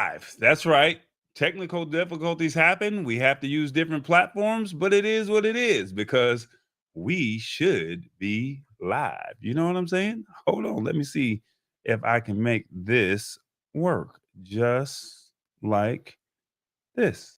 live. That's right. Technical difficulties happen. We have to use different platforms, but it is what it is because we should be live. You know what I'm saying? Hold on. Let me see if I can make this work just like this.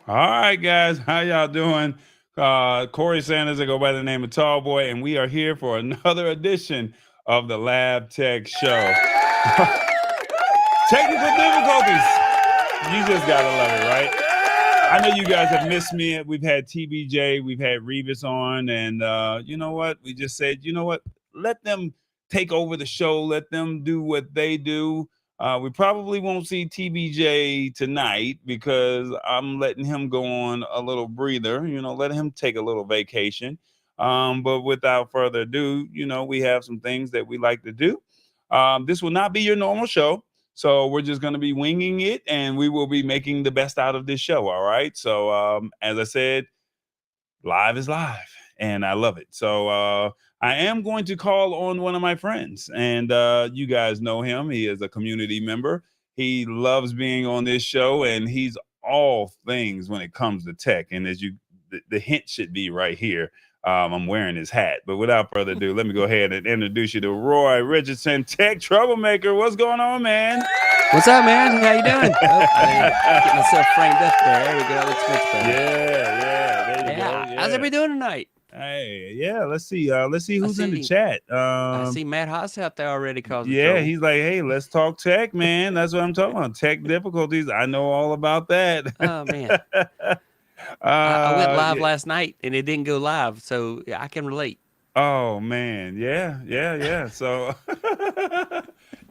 All right, guys, how y'all doing? Corey Sanders, I go by the name of Tallboy, and we are here for another edition of the Lab Tech Show. Technical difficulties. You just gotta love it, right? I know you guys have missed me. We've had TBJ, we've had Revis on, and you know what? We just said, you know what? Let them take over the show. Let them do what they do. We probably won't see TBJ tonight because I'm letting him go on a little breather, let him take a little vacation. But without further ado, we have some things that we like to do. This will not be your normal show. So we're just going to be winging it and we will be making the best out of this show. All right. So as I said, live is live and I love it. So I am going to call on one of my friends and you guys know him. He is a community member. He loves being on this show and he's all things when it comes to tech. And as the hint should be right here. I'm wearing his hat, but without further ado, let me go ahead and introduce you to Roy Richardson, TechTroublemaker. What's going on, man? What's up, man? How you doing? Get myself framed up there. There we go. Looks much better. Yeah. There you go. Yeah. How's everybody doing tonight? Hey, yeah. Let's see who's in the chat. I see Matt Haas out there already causing yeah, trouble. he's like, hey, let's talk tech, man. That's what I'm talking about. Tech difficulties. I know all about that. Oh man. I went live last night and it didn't go live, so I can relate. Oh man, yeah. So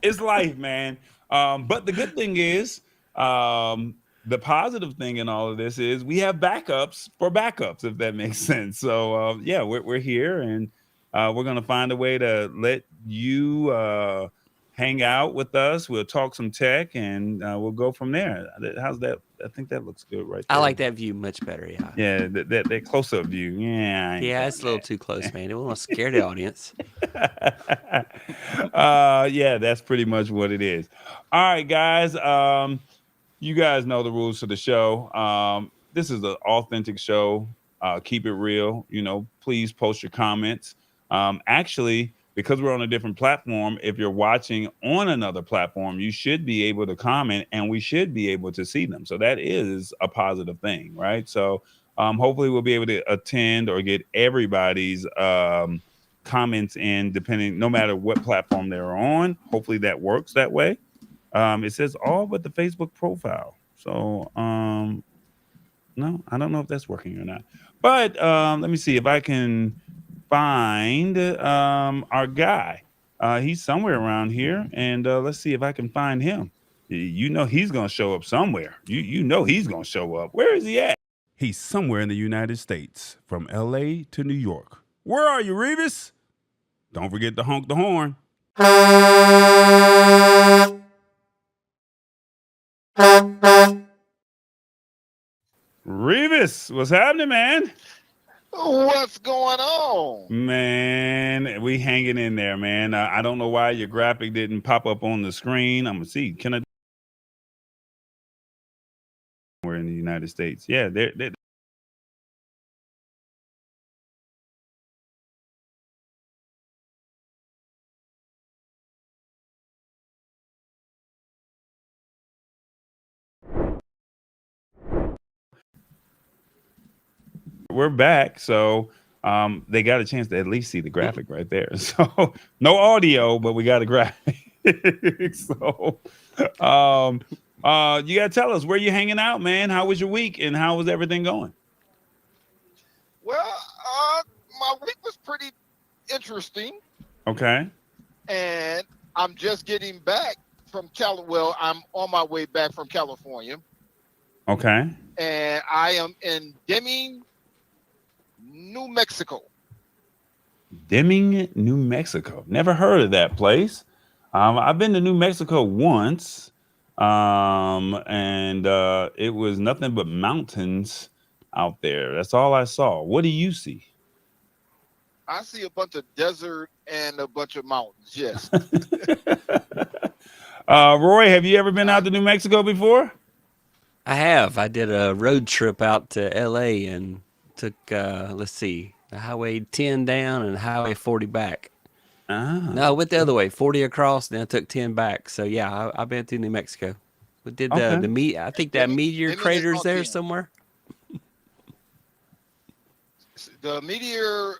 it's life, man. But the good thing is, the positive thing in all of this is we have backups for backups, if that makes sense. So yeah, we're here and we're gonna find a way to let you hang out with us. We'll talk some tech and we'll go from there. How's that? I think that looks good right there. I like that view much better, yeah. Yeah, that close-up view. Yeah, it's a little too close, man. It won't scare the audience. Yeah, that's pretty much what it is. All right, guys. You guys know the rules to the show. This is an authentic show. Keep it real. Please post your comments. Actually, because we're on a different platform, if you're watching on another platform, you should be able to comment and we should be able to see them. So that is a positive thing, right? So hopefully we'll be able to attend or get everybody's comments in, depending, no matter what platform they're on. Hopefully that works that way. It says all but the Facebook profile. So no, I don't know if that's working or not. But let me see if I can find our guy. He's somewhere around here, and let's see if I can find him. He's gonna show up somewhere. You know he's gonna show up. Where is he at? He's somewhere in the United States, from LA to New York. Where are you, Revis? Don't forget to honk the horn. Revis, what's happening, man? What's going on? Man, we hanging in there, man. I don't know why your graphic didn't pop up on the screen. I'm gonna see. Can I? We're in the United States. Yeah, they're we're back. So they got a chance to at least see the graphic right there. So no audio, but we got a graphic. So, you gotta tell us where you hanging out, man. How was your week and how was everything going? Well, my week was pretty interesting, Okay. and I'm just getting back from Well, I'm on my way back from California, Okay. and I am in Deming, New Mexico. Deming, New Mexico. Never heard of that place. I've been to New Mexico once, and it was nothing but mountains out there. That's all I saw. What do you see? I see a bunch of desert and a bunch of mountains. Yes. Roy, have you ever been Uh, out to New Mexico before? I have. I did a road trip out to LA and took let's see, the Highway 10 down and Highway 40 back. No, I went the other way, 40 across, then I took 10 back. So yeah, I've been to New Mexico. We did Okay. I think that meteor Deming is crater's on there 10. somewhere. The meteor,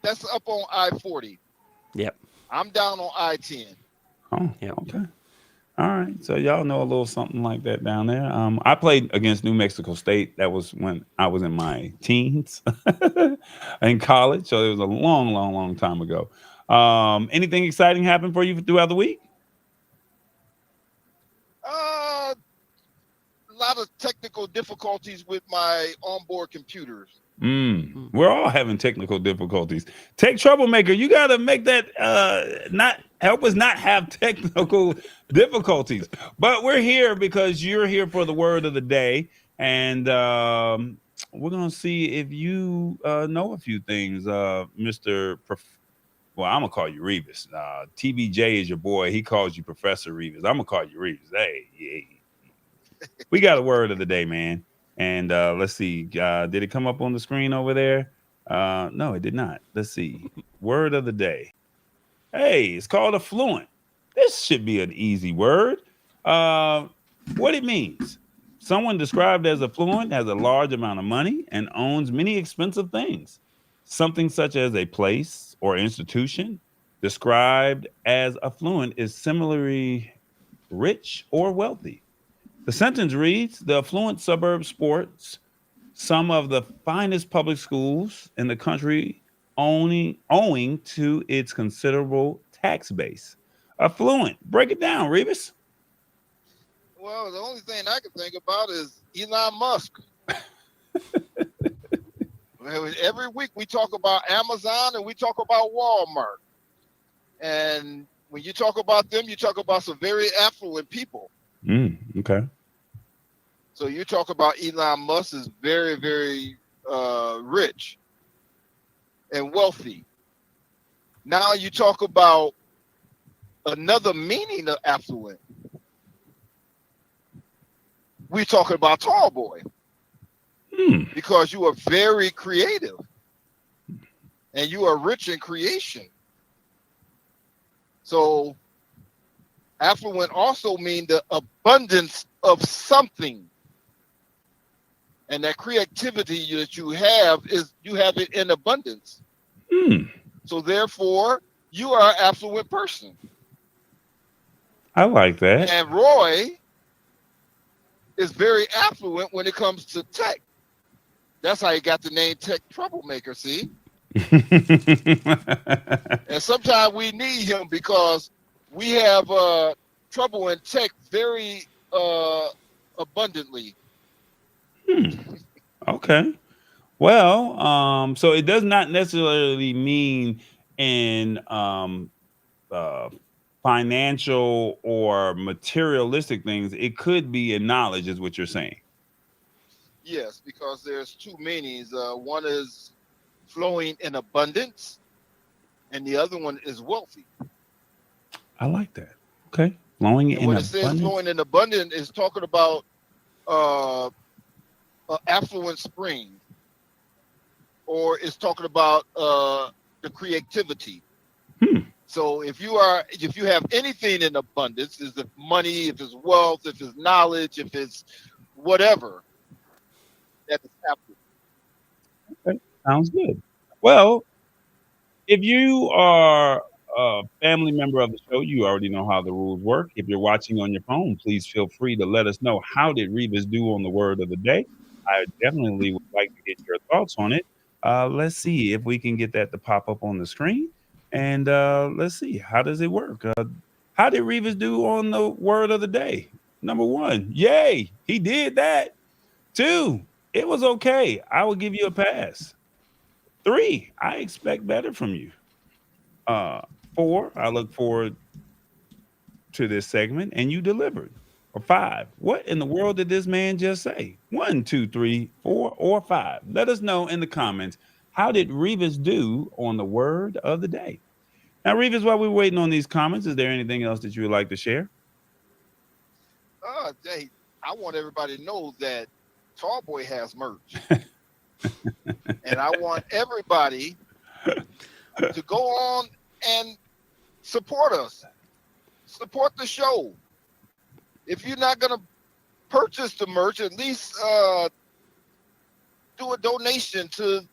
that's up on I-40. Yep. I'm down on I-10. Oh, Yep. okay. All right. So y'all know a little something like that down there. I played against New Mexico State. That was when I was in my teens in college. So it was a long, long, long time ago. Anything exciting happened for you throughout the week? A lot of technical difficulties with my onboard computers. We're all having technical difficulties. Tech Troublemaker, you got to make that not help us not have technical difficulties. But we're here because you're here for the word of the day, and we're gonna see if you know a few things, Mister. Well, I'm gonna call you Revis. TBJ is your boy. He calls you Professor Revis. I'm gonna call you Revis. Hey, yeah. We got a word of the day, man. And let's see. Did it come up on the screen over there? No, it did not. Let's see. Word of the day. Hey, it's called affluent. This should be an easy word. What it means. Someone described as affluent has a large amount of money and owns many expensive things. Something such as a place or institution described as affluent is similarly rich or wealthy. The sentence reads: the affluent suburb sports some of the finest public schools in the country, owing to its considerable tax base. Affluent. Break it down, Revis. Well, the only thing I can think about is Elon Musk. Every week we talk about Amazon and we talk about Walmart. And when you talk about them, you talk about some very affluent people. Okay. So you talk about Elon Musk is very, very rich and wealthy. Now you talk about another meaning of affluent. We're talking about Tallboy because you are very creative and you are rich in creation. So affluent also means the abundance of something. And that creativity that you have it in abundance. So therefore, you are an affluent person. I like that. And Roy is very affluent when it comes to tech. That's how he got the name Tech Troublemaker, see? And sometimes we need him because we have trouble in tech very abundantly. Okay. Well, so it does not necessarily mean in financial or materialistic things. It could be in knowledge, is what you're saying. Yes, because there's two meanings. One is flowing in abundance, and the other one is wealthy. I like that. Okay. Flowing And in when abundance. it says flowing in abundance, it's talking about affluent spring, or it's talking about the creativity. So if you have anything in abundance, is it money, if it's wealth, if it's knowledge, if it's whatever, that is affluent. Okay. Sounds good. Well, if you are a family member of the show, you already know how the rules work. If you're watching on your phone, please feel free to let us know, how did Revis do on the word of the day? I definitely would like to get your thoughts on it. Let's see if we can get that to pop up on the screen. And let's see, how does it work? How did Revis do on the word of the day? Number one, yay, he did that. Two, it was okay. I will give you a pass. Three, I expect better from you. Four, I look forward to this segment and you delivered. Or five, what in the world did this man just say? One, two, three, four, or five. Let us know in the comments, how did Revis do on the word of the day? Now, Revis, while we're waiting on these comments, is there anything else that you would like to share? Hey, I want everybody to know that Tallboy has merch. And I want everybody to go on and support us. Support the show. If you're not going to purchase the merch, at least do a donation to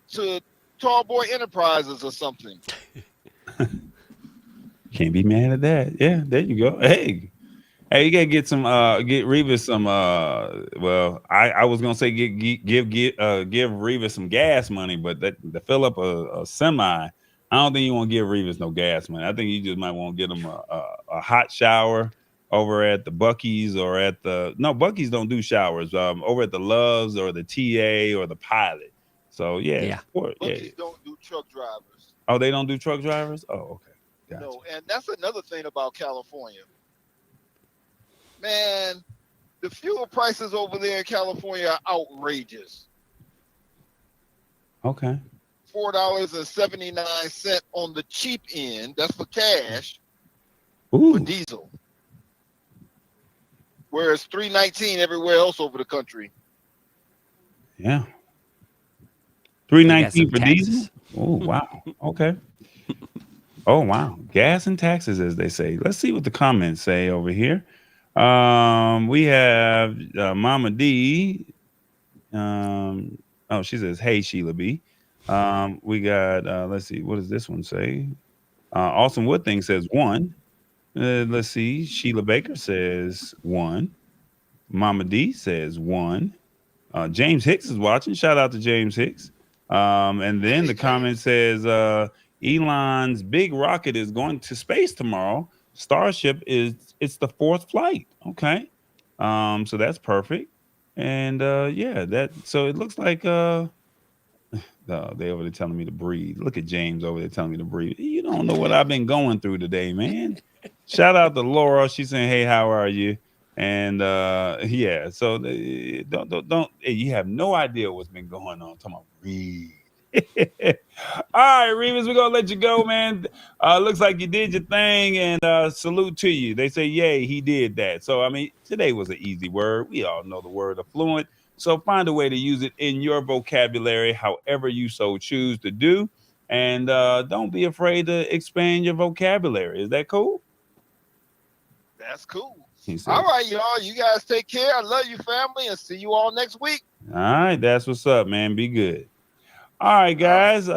Tallboy Enterprises or something. Can't be mad at that. Yeah, there you go. Hey, you gotta get some get Revis some well, I was gonna say give Revis some gas money, but that to fill up a semi, I don't think you want to give Revis no gas money. I think you just might want to get him a hot shower over at the Buc-ee's or at the Buc-ee's don't do showers. Over at the Loves or the TA or the Pilot. So yeah. Buc-ee's don't do truck drivers. Oh, they don't do truck drivers? Oh, okay. Gotcha. No, and that's another thing about California. Man, the fuel prices over there in California are outrageous. Okay. $4.79 on the cheap end. That's for cash. Ooh. For diesel. Whereas $3.19 everywhere else over the country. Yeah. $3.19 for diesel? Oh, wow. Okay. Oh, wow. Gas and taxes, as they say. Let's see what the comments say over here. We have Mama D. She says, hey, Sheila B. We got, let's see, what does this one say? Awesome Wood Thing says 1. Let's see. Sheila Baker says 1. Mama D says 1. James Hicks is watching. Shout out to James Hicks. And then the comment says, Elon's big rocket is going to space tomorrow. Starship it's the 4th flight. Okay. So that's perfect. And so it looks like they over there telling me to breathe. Look at James over there telling me to breathe. You don't know what I've been going through today, man. Shout out to Laura. She's saying, hey, how are you? And so don't you have no idea what's been going on. I'm talking about breathe. All right, Revis, we're gonna let you go, man. Looks like you did your thing, and salute to you. They say, yay, he did that. So I mean, today was an easy word. We all know the word affluent. So find a way to use it in your vocabulary, however you so choose to do. And don't be afraid to expand your vocabulary. Is that cool? That's cool. Said, all right, y'all. You guys take care. I love you, family, and see you all next week. All right, that's what's up, man. Be good. All right, guys.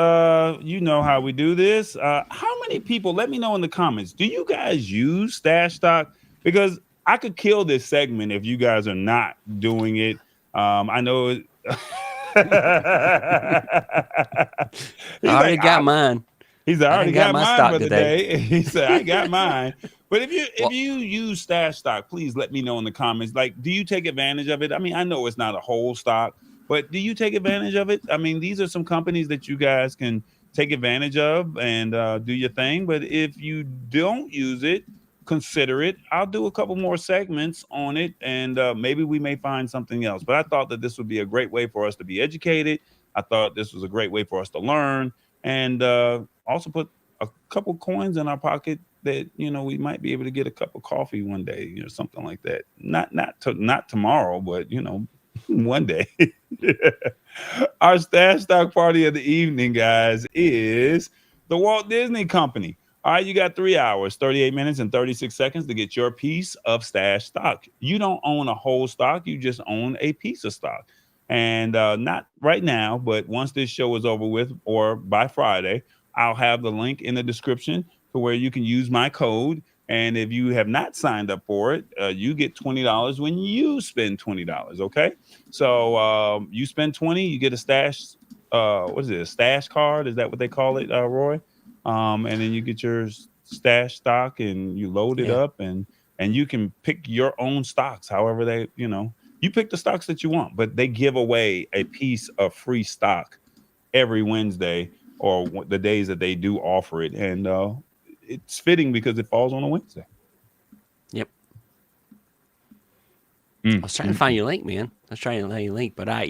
You know how we do this. How many people? Let me know in the comments. Do you guys use Stash Stock? Because I could kill this segment if you guys are not doing it. I know. I already got mine. He's already got my mine stock for today. the day. He said, I got mine. But if you use Stash Stock, please let me know in the comments. Like, do you take advantage of it? I mean, I know it's not a whole stock, but do you take advantage of it? I mean, these are some companies that you guys can take advantage of and do your thing. But if you don't use it, consider it. I'll do a couple more segments on it, and maybe we may find something else. But I thought that this would be a great way for us to be educated. I thought this was a great way for us to learn, and also put a couple coins in our pocket that, you know, we might be able to get a cup of coffee one day, you know, something like that. Not tomorrow, but, you know, one day. Our Stash Stock party of the evening, guys, is the Walt Disney Company. All right, you got 3 hours, 38 minutes, and 36 seconds to get your piece of Stash Stock. You don't own a whole stock. You just own a piece of stock. And not right now, but once this show is over with or by Friday, I'll have the link in the description to where you can use my code. And if you have not signed up for it, you get $20 when you spend $20. Okay. So you spend 20, you get a stash. What is it? A stash card? Is that what they call it, Roy? And then you get your stash stock and you load it up and you can pick your own stocks, however you pick the stocks that you want, but they give away a piece of free stock every Wednesday or the days that they do offer it. And it's fitting because it falls on a Wednesday. Yep. I was trying to find your link, man. I was trying to find your link, but I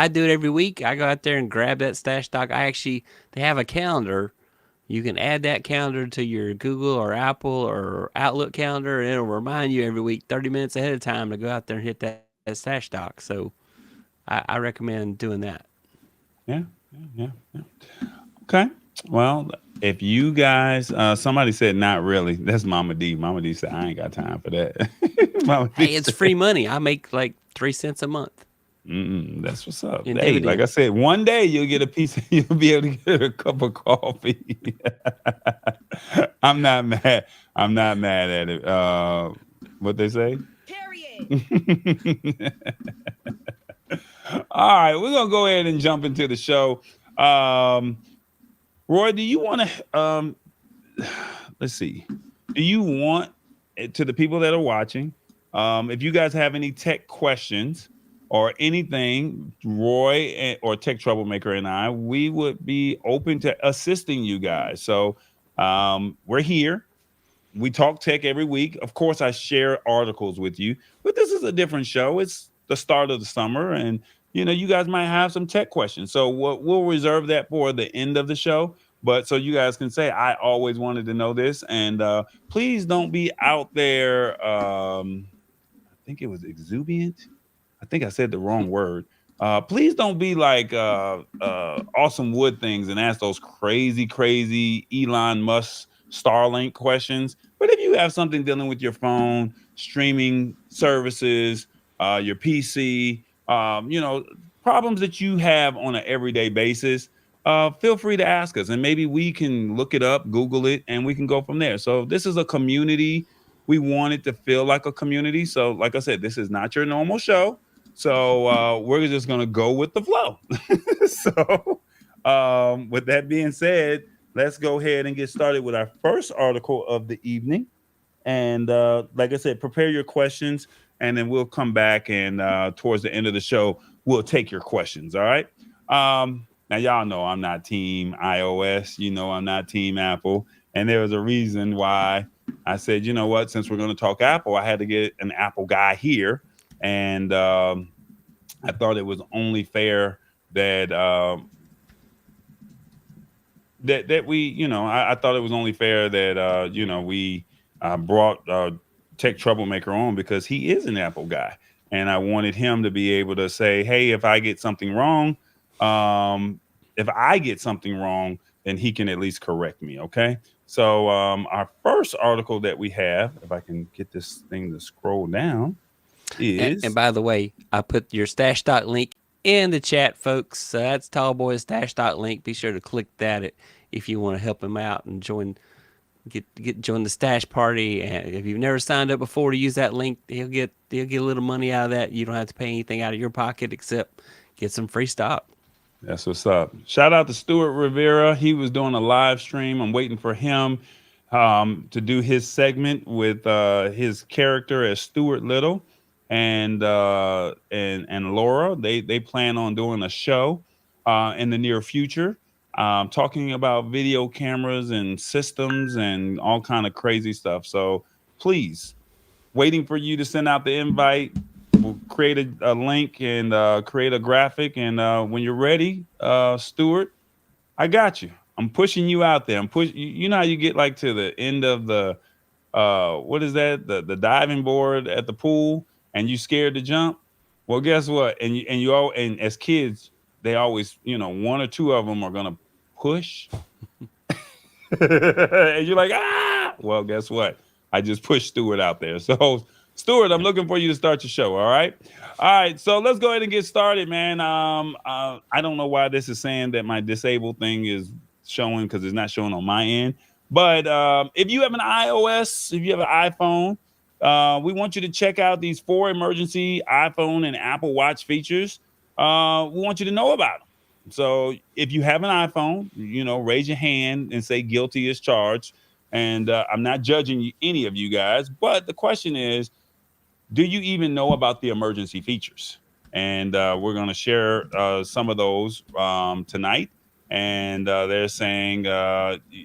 do it every week. I go out there and grab that stash stock. They have a calendar. You can add that calendar to your Google or Apple or Outlook calendar, and it'll remind you every week, 30 minutes ahead of time, to go out there and hit that stash stock. So I recommend doing that. Yeah. Okay. Well, if you guys, somebody said not really. That's Mama D. Mama D said I ain't got time for that. Hey, it's free money. I make like 3 cents a month. That's what's up. Hey, like I said, one day you'll get a piece. You'll be able to get a cup of coffee. I'm not mad. I'm not mad at it. What they say? Period. All right, we're gonna go ahead and jump into the show. Roy, do you want to? Let's see. Do you want to the people that are watching? If you guys have any tech questions or anything, Roy or Tech Troublemaker and I, we would be open to assisting you guys. So we're here. We talk tech every week. Of course, I share articles with you, but this is a different show. It's the start of the summer, and you guys might have some tech questions. So we'll reserve that for the end of the show. But so you guys can say, I always wanted to know this. And please don't be out there. I think it was exuberant. I think I said the wrong word. Please don't be like Awesome Wood things and ask those crazy Elon Musk Starlink questions. But if you have something dealing with your phone, streaming services, your PC, problems that you have on an everyday basis, feel free to ask us, and maybe we can look it up, Google it, and we can go from there. So this is a community. We want it to feel like a community. So like I said, this is not your normal show. So we're just going to go with the flow. So with that being said, let's go ahead and get started with our first article of the evening. And like I said, prepare your questions, and then we'll come back and towards the end of the show, we'll take your questions. All right. Now, y'all know I'm not team iOS. I'm not team Apple. And there was a reason why I said, you know what, since we're going to talk Apple, I had to get an Apple guy here. And I thought it was only fair that that we, I thought it was only fair that, we brought Tech Troublemaker on because he is an Apple guy. And I wanted him to be able to say, hey, if I get something wrong, then he can at least correct me. Okay. So our first article that we have, if I can get this thing to scroll down, is. And by the way, I put your stash stock link in the chat, folks. That's Tallboy's stash stock link. Be sure to click that if you want to help him out and join the stash party. And if you've never signed up before to use that link, he'll get a little money out of that. You don't have to pay anything out of your pocket except get some free stock. That's what's up. Shout out to Stuart Rivera. He was doing a live stream. I'm waiting for him to do his segment with his character as Stuart Little and Laura. They plan on doing a show in the near future, talking about video cameras and systems and all kind of crazy stuff. So please, waiting for you to send out the invite. We'll create a link and create a graphic. And when you're ready, Stuart, I got you. I'm pushing you out there. I'm pushing. You know how you get like to the end of the what is that? The diving board at the pool, and you scared to jump. Well, guess what? And as kids, they always, one or two of them are gonna push, and you're like, ah. Well, guess what? I just pushed Stuart out there. So. Stuart, I'm looking for you to start your show. All right. So let's go ahead and get started, man. I don't know why this is saying that my disabled thing is showing because it's not showing on my end. But if you have an iOS, if you have an iPhone, we want you to check out these 4 emergency iPhone and Apple Watch features. We want you to know about them. So if you have an iPhone, raise your hand and say guilty as charged. And I'm not judging any of you guys, but the question is, do you even know about the emergency features? And we're going to share some of those tonight. And they're saying,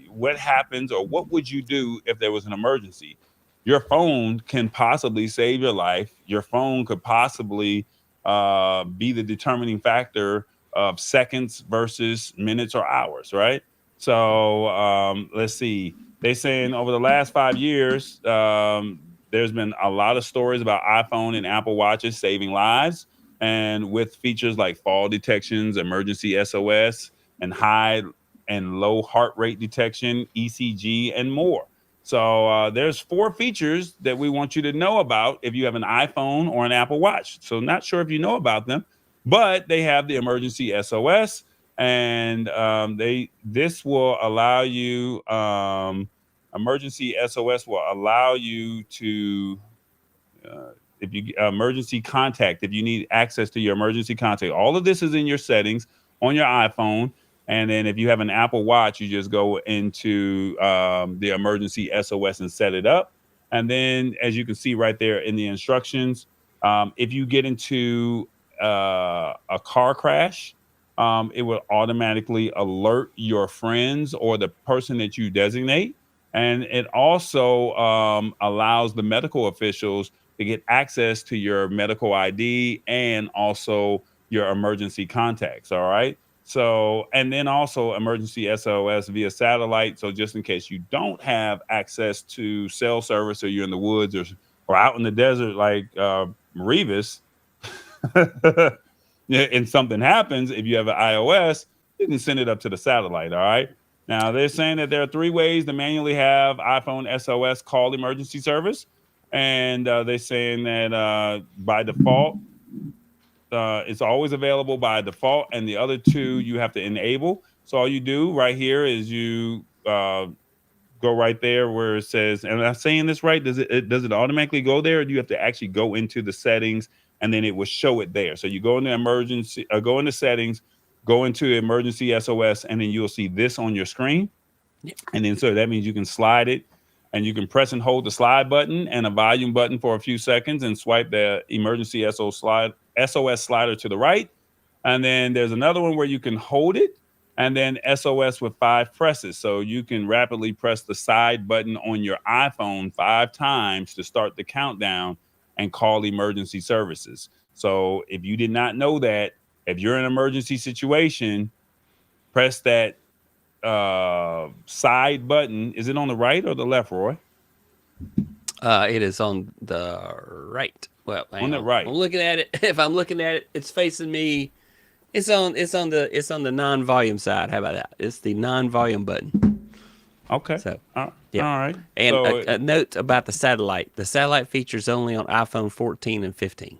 what happens or what would you do if there was an emergency? Your phone can possibly save your life. Your phone could possibly be the determining factor of seconds versus minutes or hours, right? So let's see. They're saying over the last 5 years, there's been a lot of stories about iPhone and Apple Watches saving lives, and with features like fall detections, emergency SOS, and high and low heart rate detection, ECG, and more. So there's 4 features that we want you to know about if you have an iPhone or an Apple Watch. So not sure if you know about them, but they have the emergency SOS, and this will allow you. Emergency SOS will allow you to, if you emergency contact, if you need access to your emergency contact, all of this is in your settings on your iPhone. And then if you have an Apple Watch, you just go into the emergency SOS and set it up. And then, as you can see right there in the instructions, if you get into a car crash, it will automatically alert your friends or the person that you designate. And it also allows the medical officials to get access to your medical ID and also your emergency contacts. All right. So, and then also emergency SOS via satellite. So, just in case you don't have access to cell service, or you're in the woods or out in the desert like Revis, and something happens, if you have an iOS, you can send it up to the satellite. All right. Now, they're saying that there are 3 ways to manually have iPhone SOS call emergency service. And they're saying that by default, it's always available by default. And the other 2 you have to enable. So all you do right here is you go right there where it says, and I'm saying this right, does it automatically go there, or do you have to actually go into the settings and then it will show it there? So you go into emergency, go into settings, go into emergency SOS, and then you'll see this on your screen. Yep. And then so that means you can slide it, and you can press and hold the slide button and a volume button for a few seconds and swipe the emergency SOS slider to the right. And then there's another one where you can hold it and then SOS with 5 presses. So you can rapidly press the side button on your iPhone 5 times to start the countdown and call emergency services. So if you did not know that, if you're in an emergency situation, press that side button. Is it on the right or the left, Roy? It is on the right. Well, on the right. I'm looking at it. If I'm looking at it, it's facing me. It's on the non-volume side. How about that? It's the non-volume button. Okay. So yeah. All right. And so, a note about the satellite. The satellite feature's only on iPhone 14 and 15.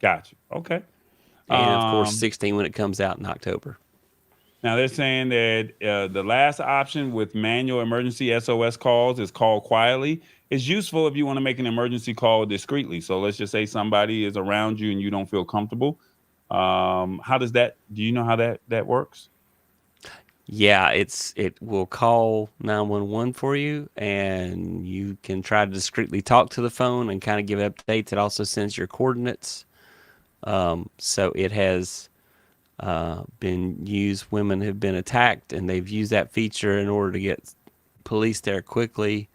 Gotcha. Okay. And of course 16 when it comes out in October. Now they're saying that the last option with manual emergency SOS calls is call quietly. It's useful if you want to make an emergency call discreetly. So let's just say somebody is around you and you don't feel comfortable. How does that? Do you know how that works? Yeah, it will call 911 for you, and you can try to discreetly talk to the phone and kind of give updates. It also sends your coordinates. So it has been used. Women have been attacked, and they've used that feature in order to get police there quickly.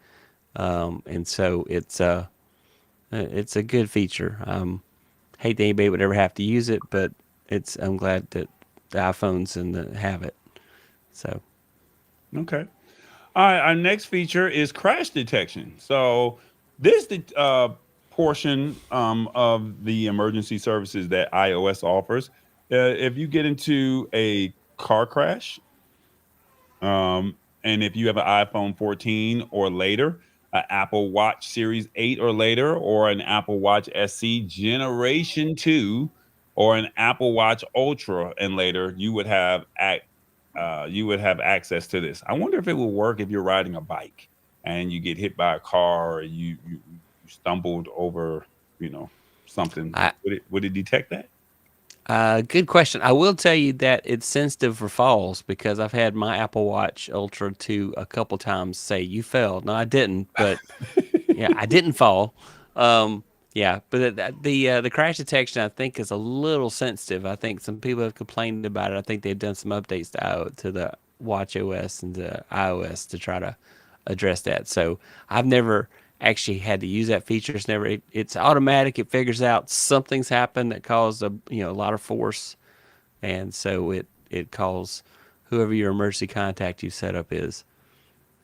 And so it's a good feature. Hate that anybody would ever have to use it, but I'm glad that the iPhones have it. So, okay. All right. Our next feature is crash detection. So this portion of the emergency services that iOS offers. If you get into a car crash, and if you have an iPhone 14 or later, an Apple Watch Series 8 or later, or an Apple Watch SE Generation 2, or an Apple Watch Ultra and later, you would have you would have access to this. I wonder if it will work if you're riding a bike and you get hit by a car, or you stumbled over, something. I, Would it detect that? Good question. I will tell you that it's sensitive for falls because I've had my Apple Watch Ultra 2 a couple times say you fell. No, I didn't, but yeah, I didn't fall. Yeah, but the crash detection I think is a little sensitive. I think some people have complained about it. I think they've done some updates to the Watch OS and the iOS to try to address that. So I've never actually had to use that feature. It's automatic. It figures out something's happened that caused a lot of force, and so it calls whoever your emergency contact you set up is.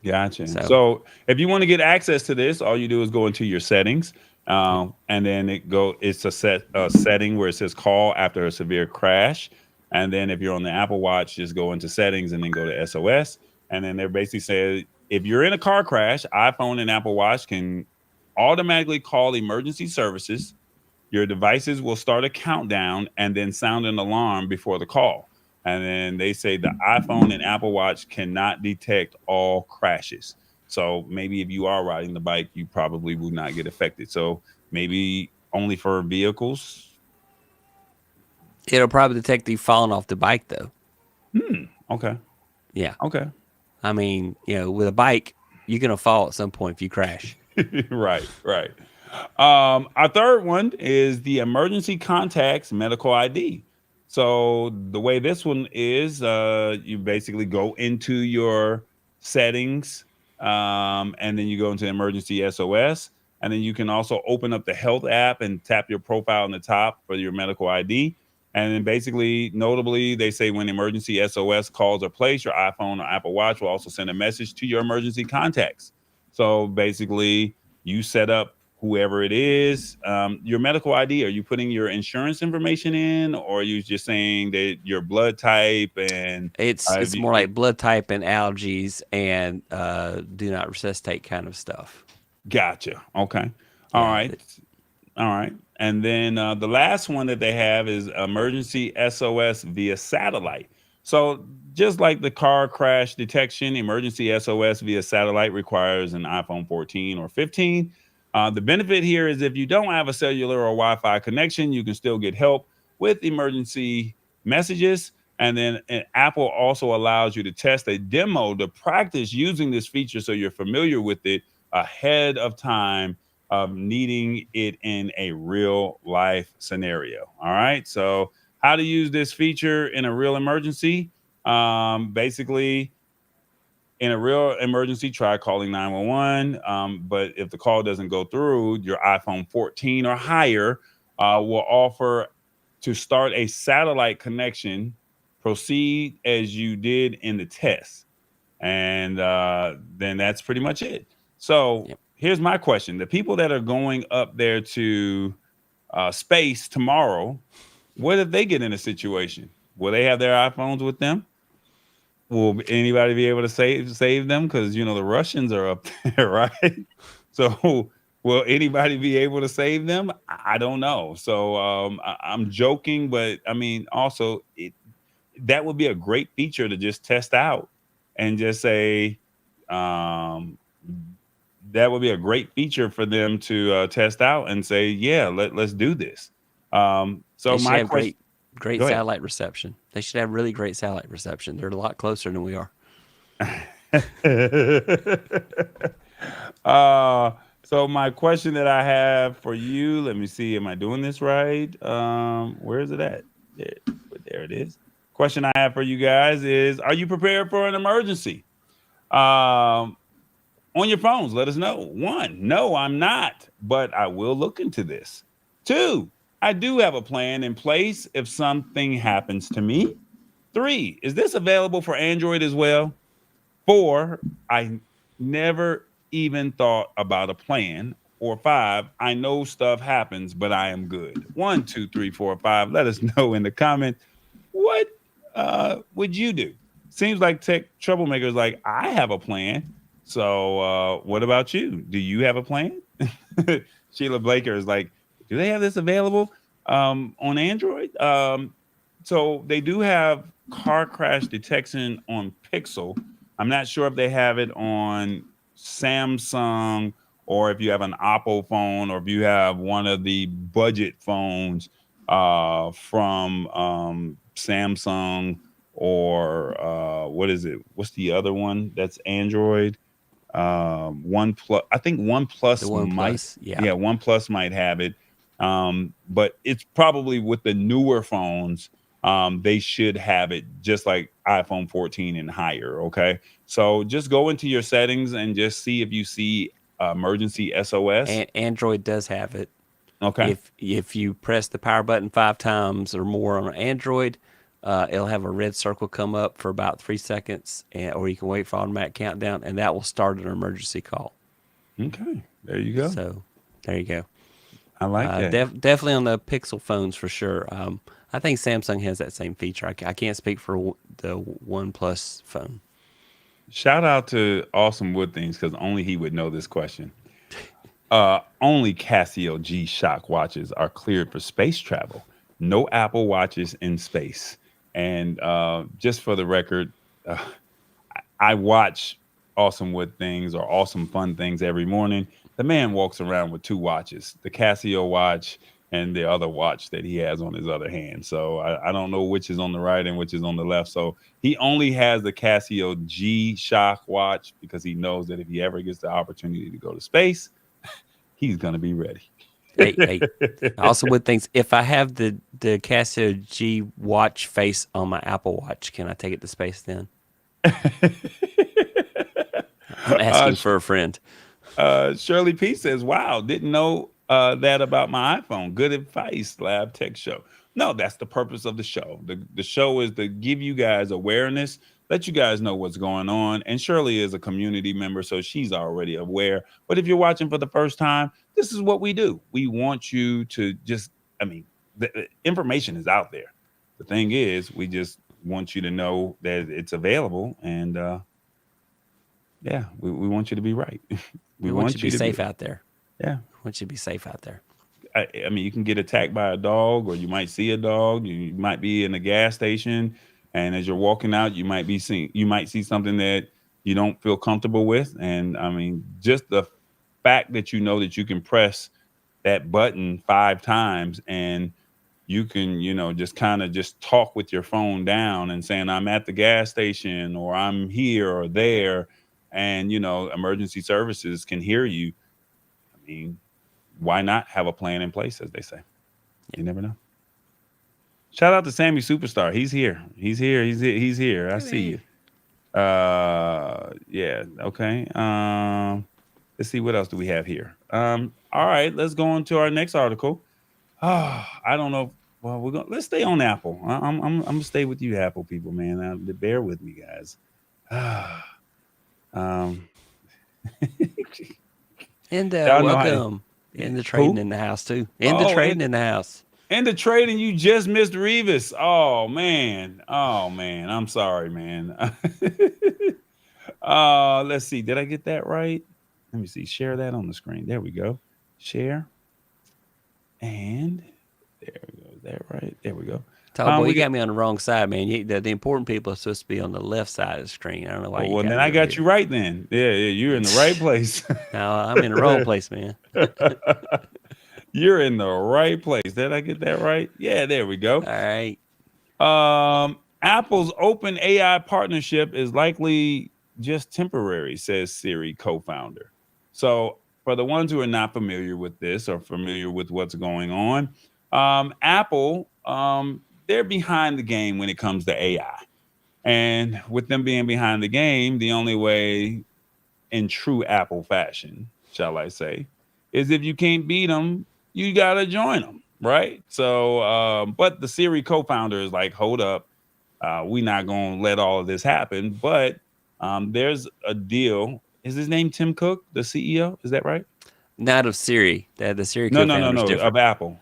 Gotcha. So if you want to get access to this, all you do is go into your settings, and then it's a setting where it says call after a severe crash. And then if you're on the Apple Watch, just go into settings and then go to SOS. And then they're basically saying if you're in a car crash, iPhone and Apple Watch can automatically call emergency services. Your devices will start a countdown and then sound an alarm before the call. And then they say the iPhone and Apple Watch cannot detect all crashes. So maybe if you are riding the bike, you probably will not get affected. So maybe only for vehicles. It'll probably detect you falling off the bike, though. Okay. Yeah. Okay. I mean, with a bike, you're going to fall at some point if you crash. Right. Our third one is the emergency contacts medical ID. So the way this one is, you basically go into your settings, and then you go into emergency SOS, and then you can also open up the health app and tap your profile on the top for your medical ID. And then basically, notably, they say when emergency SOS calls are placed, your iPhone or Apple Watch will also send a message to your emergency contacts. So basically, you set up whoever it is, your medical ID. Are you putting your insurance information in, or are you just saying that your blood type and it's more like blood type and allergies and do not resuscitate kind of stuff. Gotcha. Okay. All right. And then the last one that they have is emergency SOS via satellite. So just like the car crash detection, emergency SOS via satellite requires an iPhone 14 or 15. The benefit here is if you don't have a cellular or Wi-Fi connection, you can still get help with emergency messages. And then Apple also allows you to test a demo to practice using this feature so you're familiar with it ahead of time of needing it in a real life scenario. All right. So how to use this feature in a real emergency? Basically, in a real emergency, try calling 911. But if the call doesn't go through, your iPhone 14 or higher will offer to start a satellite connection. Proceed as you did in the test. And then that's pretty much it. So here's my question. The people that are going up there to space tomorrow, what if they get in a situation? Will they have their iPhones with them? Will anybody be able to save them? Because, the Russians are up there, right? So will anybody be able to save them? I don't know. So I'm joking, but I mean, also, that would be a great feature to just test out and just say, that would be a great feature for them to test out and say, yeah, let's do this. So my question, great satellite reception. They should have really great satellite reception. They're a lot closer than we are. So my question that I have for you, let me see, am I doing this right? Where is it at? There it is. Question I have for you guys is, are you prepared for an emergency? On your phones, let us know. 1, no, I'm not, but I will look into this. 2, I do have a plan in place if something happens to me. 3, is this available for Android as well? 4, I never even thought about a plan. Or 5, I know stuff happens, but I am good. 1, 2, 3, 4, 5. Let us know in the comments. What would you do? Seems like TechTroublemaker is like, I have a plan. So what about you? Do you have a plan? Sheila Blaker is like, do they have this available on Android? So they do have car crash detection on Pixel. I'm not sure if they have it on Samsung or if you have an Oppo phone or if you have one of the budget phones from Samsung or what is it? What's the other one that's Android? OnePlus. I think OnePlus The One might. Plus, yeah. Yeah, OnePlus might have it. But it's probably with the newer phones. They should have it just like iPhone 14 and higher. Okay, so just go into your settings and just see if you see emergency SOS. And Android does have it. Okay. If you press the power button 5 times or more on Android, it'll have a red circle come up for about 3 seconds, or you can wait for automatic countdown, and that will start an emergency call. Okay, there you go. So there you go. I like that. Definitely on the Pixel phones for sure. I think Samsung has that same feature. I can't speak for the OnePlus phone. Shout out to Awesome Wood Things because only he would know this question. Only Casio G-Shock watches are cleared for space travel. No Apple watches in space. And just for the record, I watch Awesome Wood Things or Awesome Fun Things every morning. The man walks around with 2 watches, the Casio watch and the other watch that he has on his other hand. So I don't know which is on the right and which is on the left. So he only has the Casio G-Shock watch because he knows that if he ever gets the opportunity to go to space, he's going to be ready. Hey, Awesome Wood Things. If I have the Casio G watch face on my Apple Watch, can I take it to space then? I'm asking for a friend. Shirley P says, wow, didn't know that about my iPhone. Good advice, Lab Tech Show. No, that's the purpose of the show. The show is to give you guys awareness, let you guys know what's going on. And Shirley is a community member, so she's already aware. But if you're watching for the first time, this is what we do. We want you to just, the information is out there. The thing is, we just want you to know that it's available. And yeah, we want you to be right. We want you to be safe out there. Yeah. We want you to be safe out there. I mean, you can get attacked by a dog, or you might see a dog. You might be in a gas station, and as you're walking out, you might see something that you don't feel comfortable with. And I mean, just the fact that you know that you can press that button 5 times and you can, just kind of just talk with your phone down and saying, I'm at the gas station or I'm here or there. And, emergency services can hear you. I mean, why not have a plan in place, as they say? You never know. Shout out to Sammy Superstar. He's here. He's here. I see you. Yeah. Okay. Let's see, what else do we have here? All right, let's go on to our next article. I don't know. Well, let's stay on Apple. I'm gonna stay with you, Apple people, man. Bear with me, guys. And welcome in the trading in the house too. In the house. And the trading, you just missed Revis. Oh man. I'm sorry, man. Let's see. Did I get that right? Let me see. Share that on the screen. There we go. Share. And there we go. Is that right? There we go. Tallboy, you got me on the wrong side, man. The important people are supposed to be on the left side of the screen. I don't know why. Well, then I got you right then. Yeah, you're in the right place. No, I'm in the wrong place, man. You're in the right place. Did I get that right? Yeah, there we go. All right. Apple's OpenAI partnership is likely just temporary, says Siri co-founder. So for the ones who are not familiar with this or familiar with what's going on, Apple, they're behind the game when it comes to AI. And with them being behind the game, the only way in true Apple fashion, shall I say, is if you can't beat them, you got to join them, right? So, but the Siri co-founder is like, hold up, we're not going to let all of this happen. But there's a deal. Is his name Tim Cook, the CEO? Is that right? Not of Siri. The Siri No, co-founder is different. Of Apple.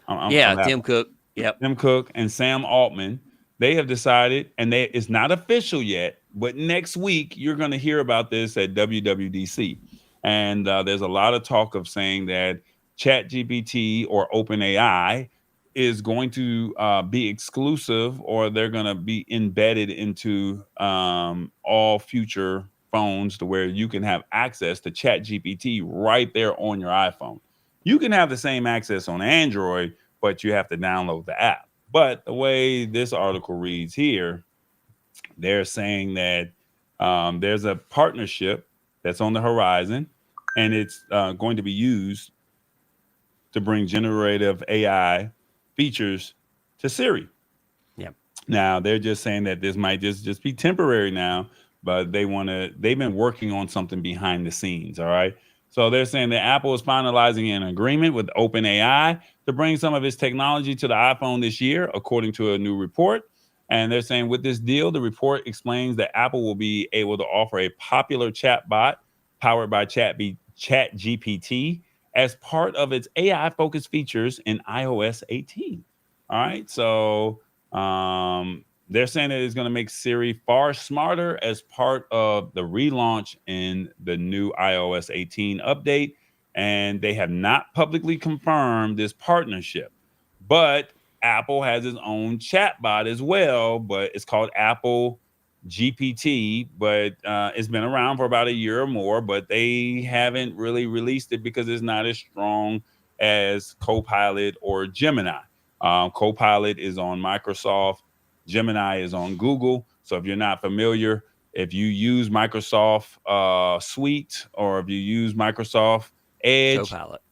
Tim Cook. Yep. Tim Cook and Sam Altman. They have decided, and it's not official yet, but next week you're going to hear about this at WWDC. And there's a lot of talk of saying that ChatGPT or OpenAI is going to be exclusive, or they're going to be embedded into all future phones, to where you can have access to Chat GPT right there on your iPhone. You can have the same access on Android, but you have to download the app. But the way this article reads here, they're saying that there's a partnership that's on the horizon, and it's going to be used to bring generative AI features to Siri. Yep. Now they're just saying that this might just be temporary now, but they've been working on something behind the scenes. All right. So they're saying that Apple is finalizing an agreement with OpenAI to bring some of its technology to the iPhone this year, according to a new report. And they're saying with this deal, the report explains that Apple will be able to offer a popular chatbot powered by Chat GPT as part of its AI-focused features in iOS 18. All right, so they're saying that it's going to make Siri far smarter as part of the relaunch in the new iOS 18 update, and they have not publicly confirmed this partnership. But Apple has its own chatbot as well, but it's called Apple GPT, but it's been around for about a year or more, but they haven't really released it because it's not as strong as Copilot or Gemini. Copilot is on Microsoft, Gemini is on Google. So if you're not familiar, if you use Microsoft Suite, or if you use Microsoft Edge, Copilot.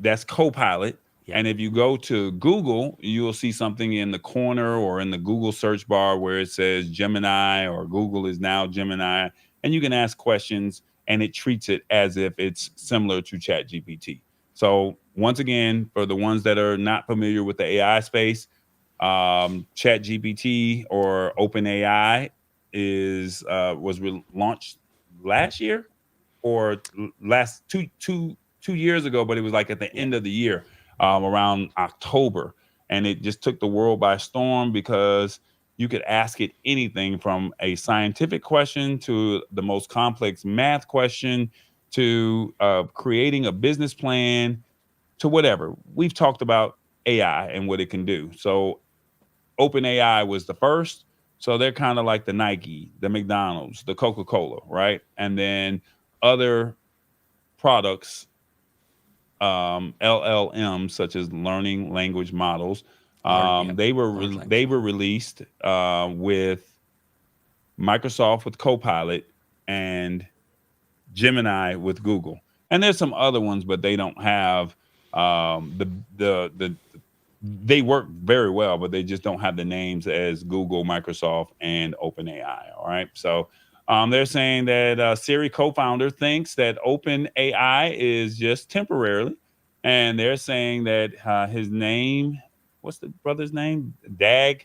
That's Copilot. Yep. And if you go to Google, you will see something in the corner or in the Google search bar where it says Gemini, or Google is now Gemini. And you can ask questions, and it treats it as if it's similar to ChatGPT. So once again, for the ones that are not familiar with the AI space, ChatGPT or OpenAI was launched last year, or last two years ago, but it was like at the end of the year. Around October, and it just took the world by storm, because you could ask it anything from a scientific question to the most complex math question to creating a business plan to whatever. We've talked about AI and what it can do. So OpenAI was the first. So they're kind of like the Nike, the McDonald's, the Coca-Cola, right? And then other products, LLMs, such as learning language models, they were released with Microsoft with Copilot and Gemini with Google. And there's some other ones, but they don't have they work very well, but they just don't have the names as Google, Microsoft, and OpenAI. All right, so they're saying that Siri co-founder thinks that OpenAI is just temporarily, and they're saying that his name, what's the brother's name? Dag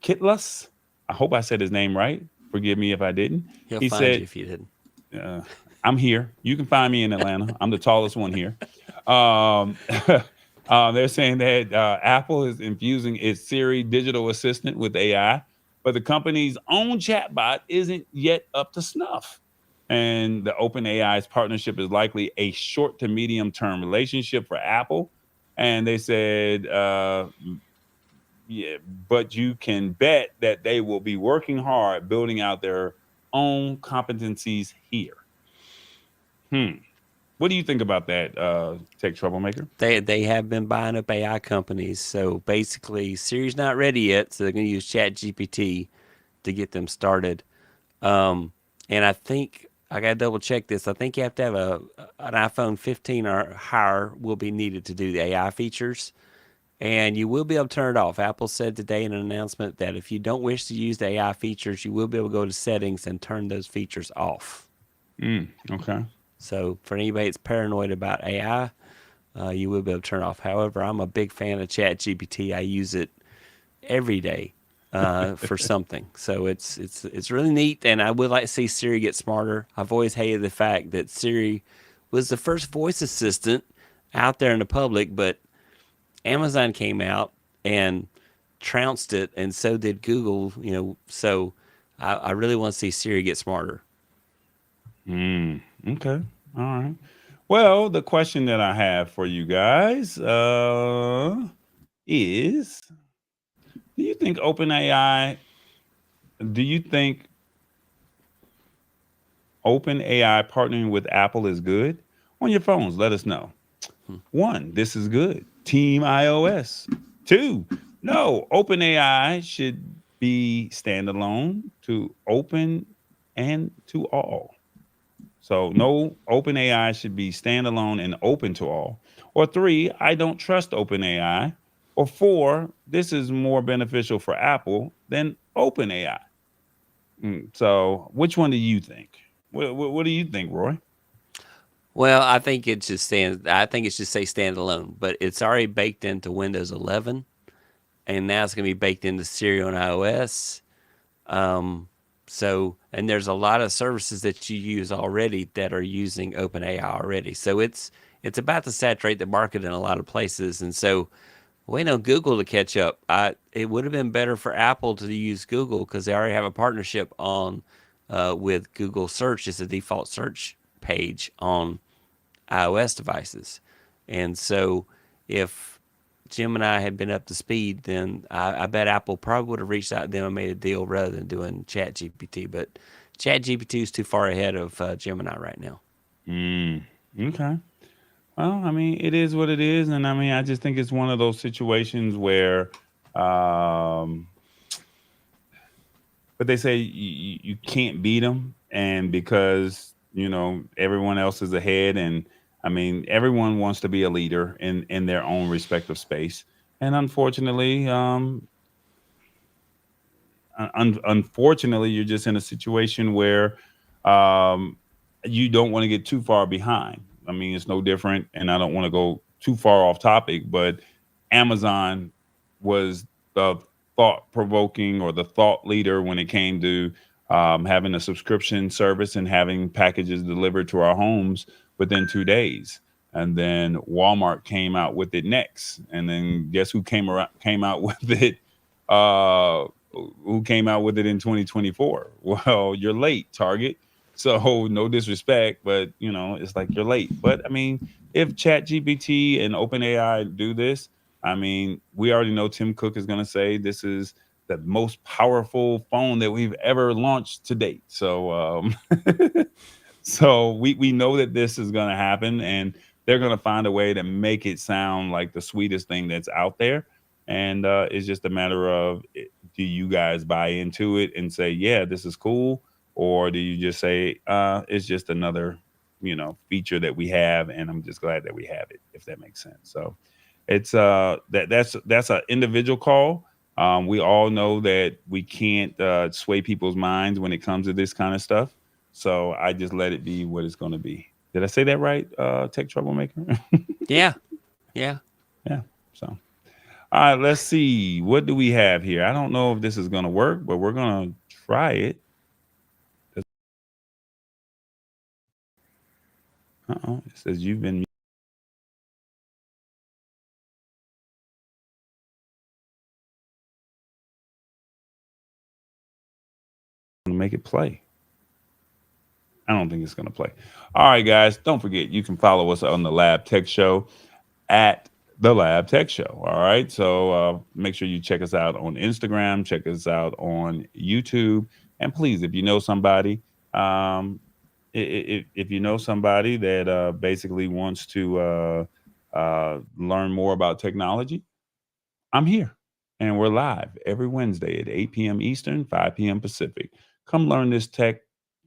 Kitlus. I hope I said his name right. Forgive me if I didn't. He said, you if you didn't. I'm here. You can find me in Atlanta. I'm the tallest one here. They're saying that Apple is infusing its Siri digital assistant with AI, but the company's own chatbot isn't yet up to snuff. And the OpenAI's partnership is likely a short to medium term relationship for Apple. And they said, yeah, but you can bet that they will be working hard building out their own competencies here. What do you think about that, Tech Troublemaker? They have been buying up AI companies. So basically, Siri's not ready yet, so they're going to use ChatGPT to get them started. And I think I got to double check this. I think you have to have an iPhone 15 or higher will be needed to do the AI features. And you will be able to turn it off. Apple said today in an announcement that if you don't wish to use the AI features, you will be able to go to settings and turn those features off. Okay. So for anybody that's paranoid about AI, you will be able to turn it off. However, I'm a big fan of ChatGPT. I use it every day for something. So it's really neat, and I would like to see Siri get smarter. I've always hated the fact that Siri was the first voice assistant out there in the public, but Amazon came out and trounced it, and so did Google. So I really want to see Siri get smarter. Okay. All right. Well, the question that I have for you guys is, do you think OpenAI partnering with Apple is good? On your phones, let us know. 1, this is good. Team iOS. 2, no, OpenAI should be standalone to open and to all. So no, OpenAI should be standalone and open to all. Or 3, I don't trust OpenAI. Or 4, this is more beneficial for Apple than OpenAI. So which one do you think? What do you think, Roy? Well, I think it should stand. I think it should say standalone, but it's already baked into Windows 11, and now it's going to be baked into Siri on iOS. And there's a lot of services that you use already that are using OpenAI already. So it's about to saturate the market in a lot of places, and so waiting on Google to catch up. It would have been better for Apple to use Google because they already have a partnership on with Google Search as a default search page on iOS devices. And so if Gemini had been up to speed, then I bet Apple probably would have reached out to them and made a deal rather than doing ChatGPT. But ChatGPT is too far ahead of Gemini right now. Okay. Well, I mean, it is what it is, and I mean, I just think it's one of those situations where, but they say you can't beat them, and because everyone else is ahead, and I mean, everyone wants to be a leader in their own respective space, and unfortunately, unfortunately, you're just in a situation where you don't want to get too far behind. I mean, it's no different, and I don't want to go too far off topic, but Amazon was the thought provoking or the thought leader when it came to having a subscription service and having packages delivered to our homes within 2 days. And then Walmart came out with it next. And then guess who came out with it? Who came out with it in 2024? Well, you're late, Target. So no disrespect, but it's like you're late. But I mean, if ChatGPT and OpenAI do this, I mean, we already know Tim Cook is going to say this is the most powerful phone that we've ever launched to date. So, so we know that this is going to happen, and they're going to find a way to make it sound like the sweetest thing that's out there. And it's just a matter of, do you guys buy into it and say, yeah, this is cool? Or do you just say, it's just another, feature that we have, and I'm just glad that we have it, if that makes sense. So it's that's an individual call. We all know that we can't sway people's minds when it comes to this kind of stuff. So I just let it be what it's going to be. Did I say that right, Tech Troublemaker? Yeah. Yeah. So, all right, let's see. What do we have here? I don't know if this is going to work, but we're going to try it. It says you've been to make it play. I don't think it's going to play. All right, guys, don't forget, you can follow us on the Lab Tech Show at the Lab Tech Show. All right. So make sure you check us out on Instagram, check us out on YouTube. And please, if you know somebody, if you know somebody that basically wants to learn more about technology, I'm here. And we're live every Wednesday at 8 p.m. Eastern, 5 p.m. Pacific. Come learn this tech.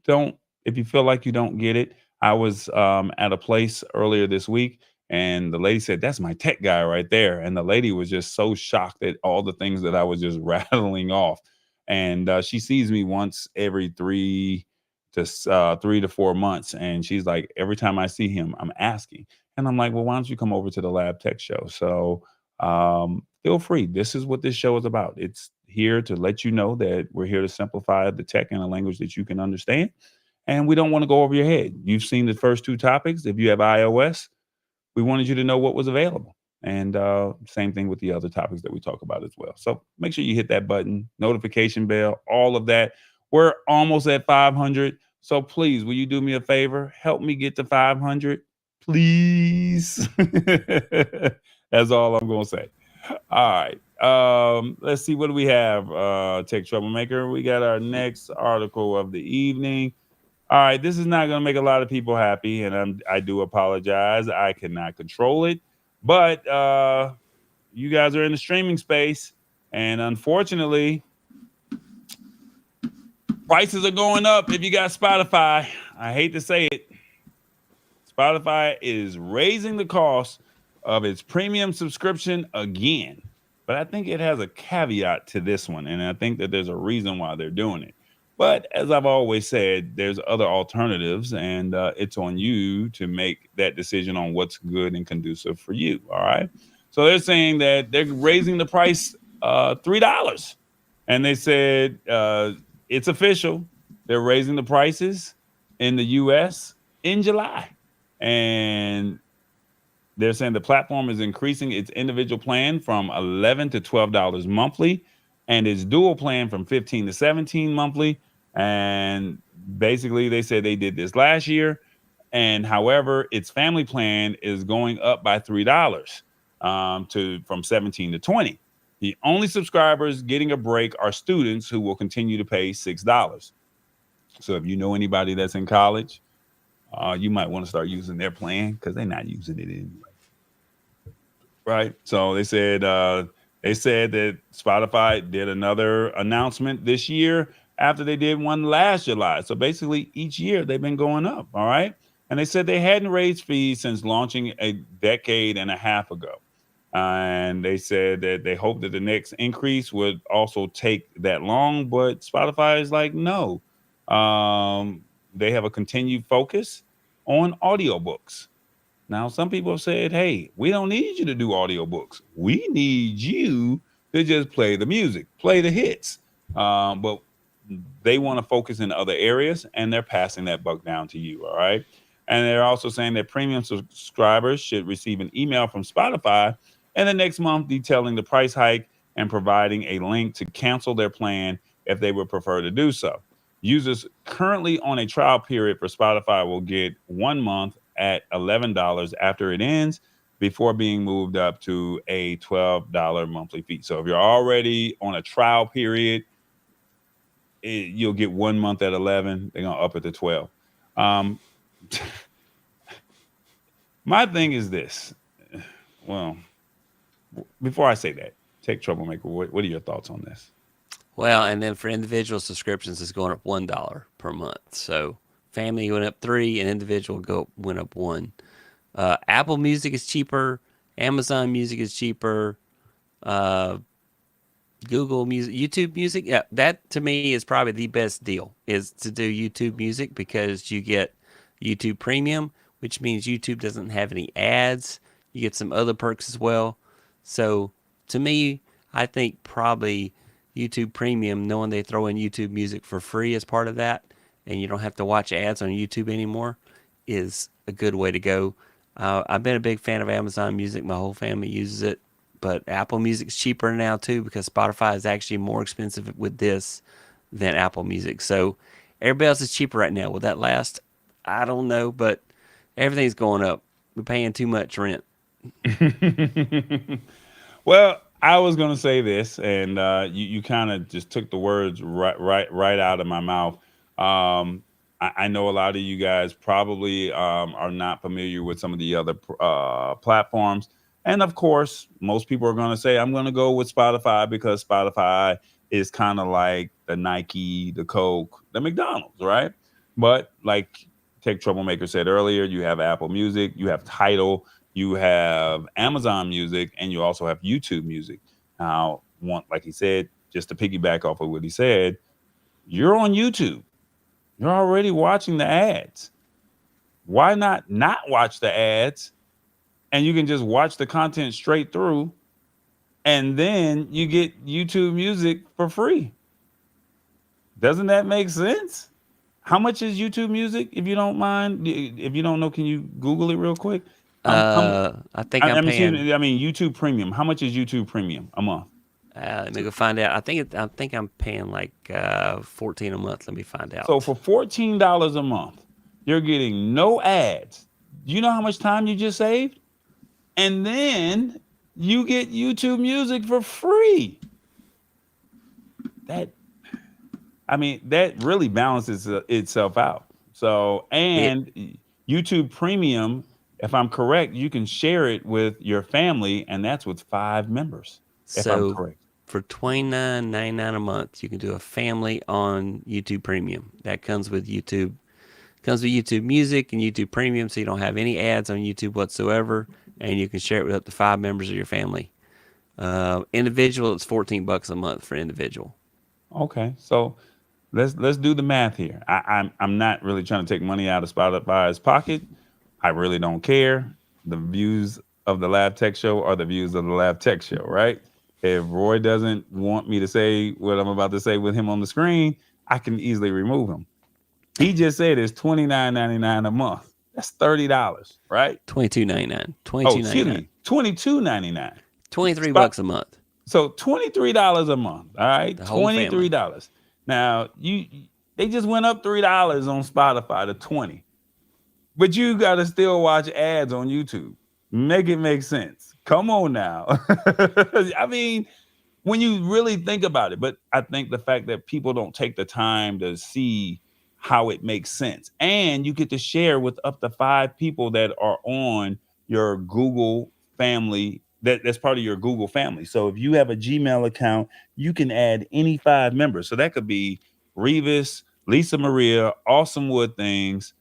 If you feel like you don't get it, I was at a place earlier this week, and the lady said, "That's my tech guy right there." And the lady was just so shocked at all the things that I was just rattling off. And she sees me once every 3 to 4 months. And she's like, every time I see him, I'm asking. And I'm like, well, why don't you come over to the Lab Tech Show? So feel free. This is what this show is about. It's here to let you know that we're here to simplify the tech in a language that you can understand. And we don't want to go over your head. You've seen the first two topics. If you have iOS, we wanted you to know what was available. And same thing with the other topics that we talk about as well. So make sure you hit that button, notification bell, all of that. We're almost at 500. So please, will you do me a favor? Help me get to 500, please. That's all I'm going to say. All right. Let's see. What do we have? Tech Troublemaker. We got our next article of the evening. All right. This is not going to make a lot of people happy, and I do apologize. I cannot control it, but you guys are in the streaming space, and unfortunately, prices are going up. If you got Spotify, I hate to say it, Spotify is raising the cost of its premium subscription again. But I think it has a caveat to this one, and I think that there's a reason why they're doing it. But as I've always said, there's other alternatives, and it's on you to make that decision on what's good and conducive for you. All right. So they're saying that they're raising the price $3, and they said it's official. They're raising the prices in the U.S. in July. And they're saying the platform is increasing its individual plan from $11 to $12 monthly, and its dual plan from $15 to $17 monthly. And basically, they said they did this last year. And however, its family plan is going up by $3 from $17 to $20. The only subscribers getting a break are students who will continue to pay $6. So if you know anybody that's in college, you might want to start using their plan because they're not using it anyway. Right. So they said that Spotify did another announcement this year after they did one last July. So basically each year they've been going up. All right. And they said they hadn't raised fees since launching a decade and a half ago. And they said that they hope that the next increase would also take that long. But Spotify is like, no. They have a continued focus on audiobooks. Now, some people have said, hey, we don't need you to do audiobooks. We need you to just play the music, play the hits. But they want to focus in other areas, and they're passing that buck down to you, all right? And they're also saying that premium subscribers should receive an email from Spotify in the next month detailing the price hike and providing a link to cancel their plan if they would prefer to do so. Users currently on a trial period for Spotify will get 1 month at $11 after it ends before being moved up to a $12 monthly fee. So if you're already on a trial period, you'll get 1 month at 11. They're going to up it to 12. My thing is this. Well, before I say that, Tech Troublemaker, what are your thoughts on this? Well, and then for individual subscriptions, it's going up $1 per month. So family went up $3, and individual went up $1. Apple Music is cheaper. Amazon Music is cheaper. Google Music, YouTube Music. Yeah, that to me is probably the best deal, is to do YouTube Music, because you get YouTube Premium, which means YouTube doesn't have any ads. You get some other perks as well. So to me, I think probably YouTube Premium, knowing they throw in YouTube Music for free as part of that, and you don't have to watch ads on YouTube anymore, is a good way to go. I've been a big fan of Amazon Music. My whole family uses it. But Apple Music's cheaper now too, because Spotify is actually more expensive with this than Apple Music. So everybody else is cheaper right now. Will that last? I don't know, but everything's going up. We're paying too much rent. Well, I was going to say this, and you kind of just took the words right out of my mouth. I know a lot of you guys probably are not familiar with some of the other platforms. And of course, most people are going to say, I'm going to go with Spotify because Spotify is kind of like the Nike, the Coke, the McDonald's, right? But like Tech Troublemaker said earlier, you have Apple Music, you have Tidal, you have Amazon Music, and you also have YouTube Music. Now, like he said, just to piggyback off of what he said, you're on YouTube. You're already watching the ads. Why not watch the ads? And you can just watch the content straight through, and then you get YouTube Music for free. Doesn't that make sense? How much is YouTube Music, if you don't mind? If you don't know, can you Google it real quick? I think I'm paying. YouTube Premium. How much is YouTube Premium a month? Let me go find out. I think I'm paying like $14 a month. Let me find out. So for $14 a month, you're getting no ads. Do you know how much time you just saved? And then you get YouTube Music for free. That that really balances itself out. So, It and YouTube Premium, if I'm correct, you can share it with your family, and that's with 5 members, if I'm so correct. for $29.99 a month, you can do a family on YouTube Premium. That comes with YouTube. Comes with YouTube Music and YouTube Premium, so you don't have any ads on YouTube whatsoever, and you can share it with up to 5 members of your family. Individual, it's $14 a month for individual. Okay, so let's do the math here. I'm not really trying to take money out of Spotify's pocket. I really don't care. The views of the Lab Tech Show are the views of the Lab Tech Show, right? If Roy doesn't want me to say what I'm about to say with him on the screen, I can easily remove him. He just said it's $29.99 a month. That's $30, right? $22.99. Oh, excuse $22.99. me, $22.99. $23 a month. So $23 a month. All right, The whole family. $23. Now they just went up $3 on Spotify to 20, but you got to still watch ads on YouTube. Make it make sense. Come on now. I mean, when you really think about it, but I think the fact that people don't take the time to see how it makes sense, and you get to share with up to 5 people that are on your Google family. That's part of your Google family. So if you have a Gmail account, you can add any 5 members. So that could be Revis, Lisa Maria, Awesome Wood Things,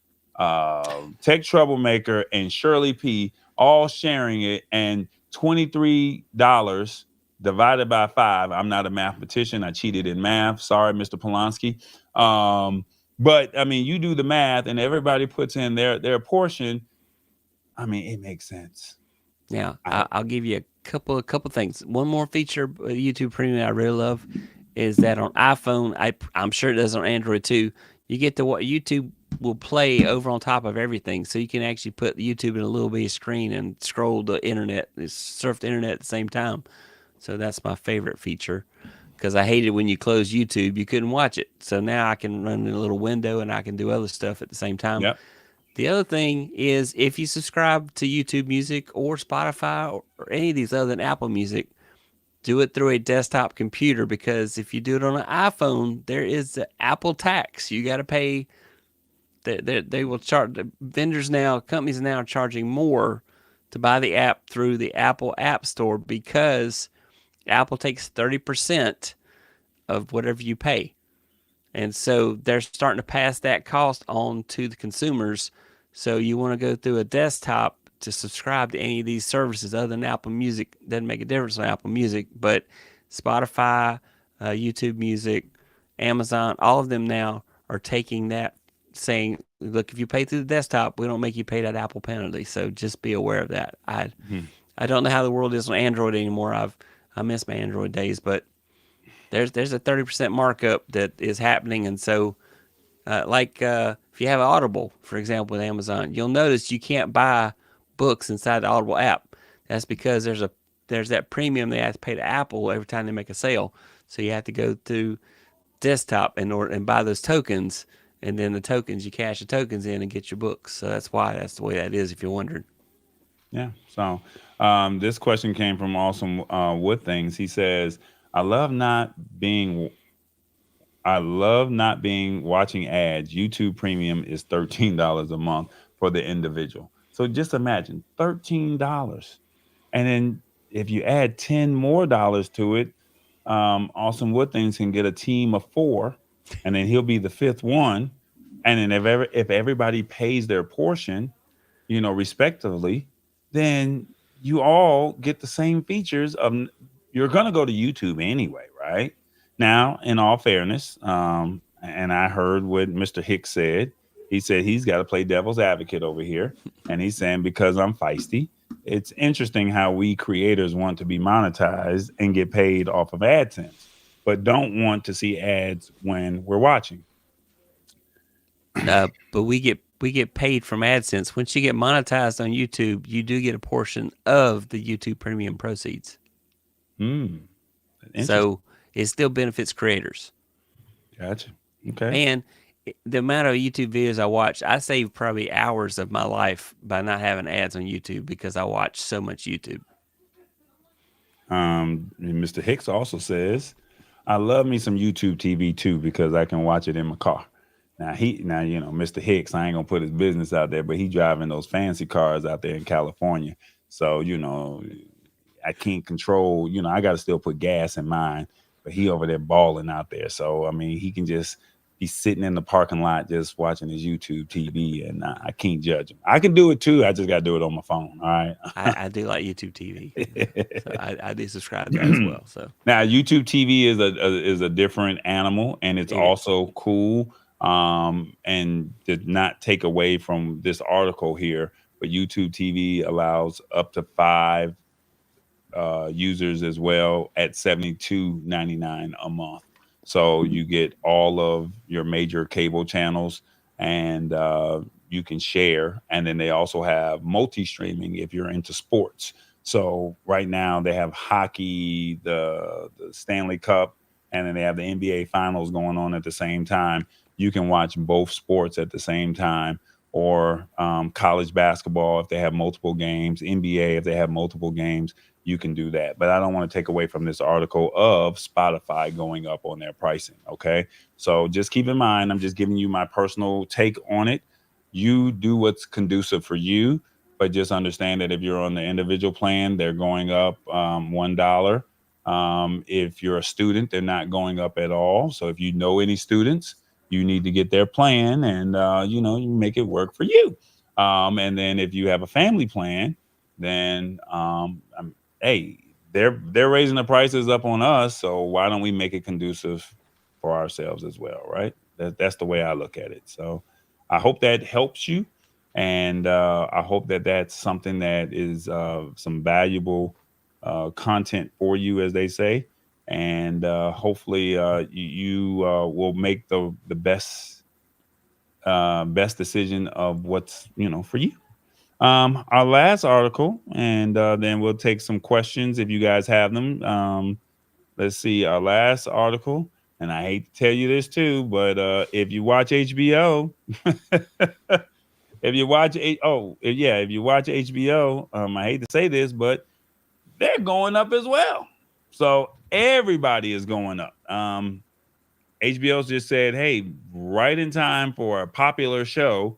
Tech Troublemaker, and Shirley P, all sharing it, and $23 divided by 5. I'm not a mathematician. I cheated in math. Sorry, Mr. Polanski. But I mean, you do the math, and everybody puts in their portion. I mean, it makes sense. Now, I'll give you a couple things. One more feature of YouTube Premium I really love is that on iPhone, I'm sure it does on Android too. You get to what YouTube will play over on top of everything, so you can actually put YouTube in a little bitty screen and scroll the internet, surf the internet at the same time. So that's my favorite feature, because I hated when you close YouTube, you couldn't watch it. So now I can run in a little window and I can do other stuff at the same time. Yep. The other thing is, if you subscribe to YouTube Music or Spotify or any of these other than Apple Music, do it through a desktop computer, because if you do it on an iPhone, there is the Apple tax. You got to pay. They will charge, the vendors now, companies now are charging more to buy the app through the Apple App Store, because Apple takes 30% of whatever you pay. And so they're starting to pass that cost on to the consumers. So you want to go through a desktop to subscribe to any of these services other than Apple Music. Doesn't make a difference on Apple Music, but Spotify, YouTube Music, Amazon, all of them now are taking that, saying, look, if you pay through the desktop, we don't make you pay that Apple penalty. So just be aware of that. I don't know how the world is on Android anymore. I miss my Android days, but there's a 30% markup that is happening. And so if you have Audible, for example, with Amazon, you'll notice you can't buy books inside the Audible app. That's because there's that premium they have to pay to Apple every time they make a sale. So you have to go to desktop and buy those tokens, and then the tokens, you cash the tokens in and get your books. So that's the way that is, if you're wondering. Yeah. So this question came from Awesome Wood Things. He says, I love not being watching ads. YouTube Premium is $13 a month for the individual. So just imagine $13. And then if you add 10 more dollars to it, Awesome Wood Things can get a team of 4, and then he'll be the 5th one. And then if everybody pays their portion, respectively, then you all get the same features of, you're going to go to YouTube anyway, right? Now, in all fairness, and I heard what Mr. Hicks said. He said he's got to play devil's advocate over here. And he's saying, because I'm feisty, it's interesting how we creators want to be monetized and get paid off of AdSense, but don't want to see ads when we're watching. But we get paid from AdSense. Once you get monetized on YouTube, you do get a portion of the YouTube Premium proceeds. So it still benefits creators. Gotcha. Okay. And the amount of YouTube videos I watch, I save probably hours of my life by not having ads on YouTube, because I watch so much YouTube. Mr. Hicks also says, I love me some YouTube TV too because I can watch it in my car. Now Mr. Hicks, I ain't gonna put his business out there, but he driving those fancy cars out there in California. So, I can't control, I gotta still put gas in mine, but he over there balling out there. So I mean he can just be sitting in the parking lot just watching his YouTube TV, and I can't judge him. I can do it too. I just gotta do it on my phone. All right. I do like YouTube TV, so I do subscribe to that as well. So now YouTube TV is a different animal, and it's also cool. And did not take away from this article here, but YouTube TV allows up to 5 users as well at $72.99 a month. So you get all of your major cable channels, and you can share. And then they also have multi-streaming if you're into sports. So right now they have hockey, the Stanley Cup, and then they have the NBA Finals going on at the same time. You can watch both sports at the same time, or college basketball if they have multiple games, NBA if they have multiple games. You can do that. But I don't want to take away from this article of Spotify going up on their pricing. Okay. So just keep in mind, I'm just giving you my personal take on it. You do what's conducive for you, but just understand that if you're on the individual plan, they're going up $1. If you're a student, they're not going up at all. So if you know any students, you need to get their plan, and you make it work for you. And then if you have a family plan, then hey, they're raising the prices up on us, so why don't we make it conducive for ourselves as well, right? That's the way I look at it. So I hope that helps you, and I hope that that's something that is some valuable content for you, as they say, and hopefully you will make the best decision of what's for you. Our last article, and then we'll take some questions if you guys have them. Let's see, our last article, and I hate to tell you this too, but if you watch HBO, if you watch HBO, I hate to say this, but they're going up as well. So everybody is going up. HBO's just said, hey, right in time for a popular show,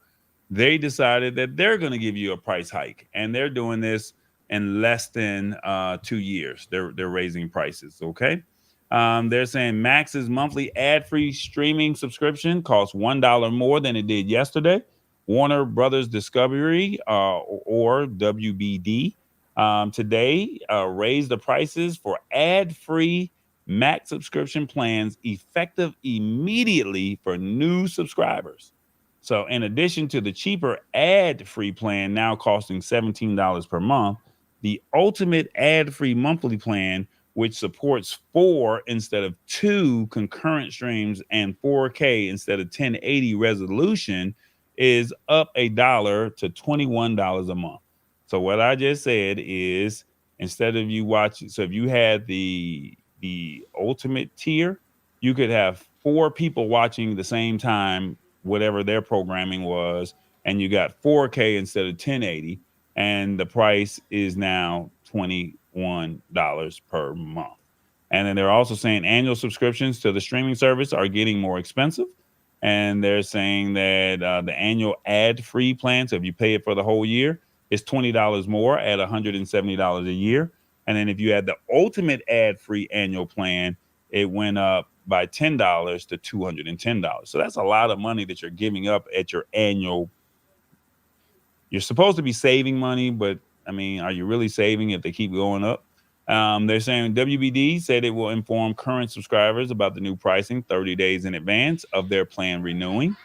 they decided that they're going to give you a price hike, and they're doing this in less than 2 years. They're raising prices. Okay. They're saying Max's monthly ad-free streaming subscription costs $1 more than it did yesterday. Warner Brothers Discovery, or WBD, today raised the prices for ad-free Max subscription plans effective immediately for new subscribers. So, in addition to the cheaper ad-free plan now costing $17 per month, the ultimate ad-free monthly plan, which supports 4 instead of 2 concurrent streams and 4K instead of 1080 resolution, is up $1 to $21 a month. So what I just said is, instead of you watching, so if you had the ultimate tier, you could have 4 people watching the same time, whatever their programming was, and you got 4K instead of 1080, and the price is now $21 per month. And then they're also saying annual subscriptions to the streaming service are getting more expensive. And they're saying that the annual ad-free plan, so if you pay it for the whole year, is $20 more at $170 a year. And then if you had the ultimate ad-free annual plan, it went up by $10 to $210. So that's a lot of money that you're giving up at your annual. You're supposed to be saving money, but I mean, are you really saving if they keep going up? They're saying WBD said it will inform current subscribers about the new pricing 30 days in advance of their plan renewing.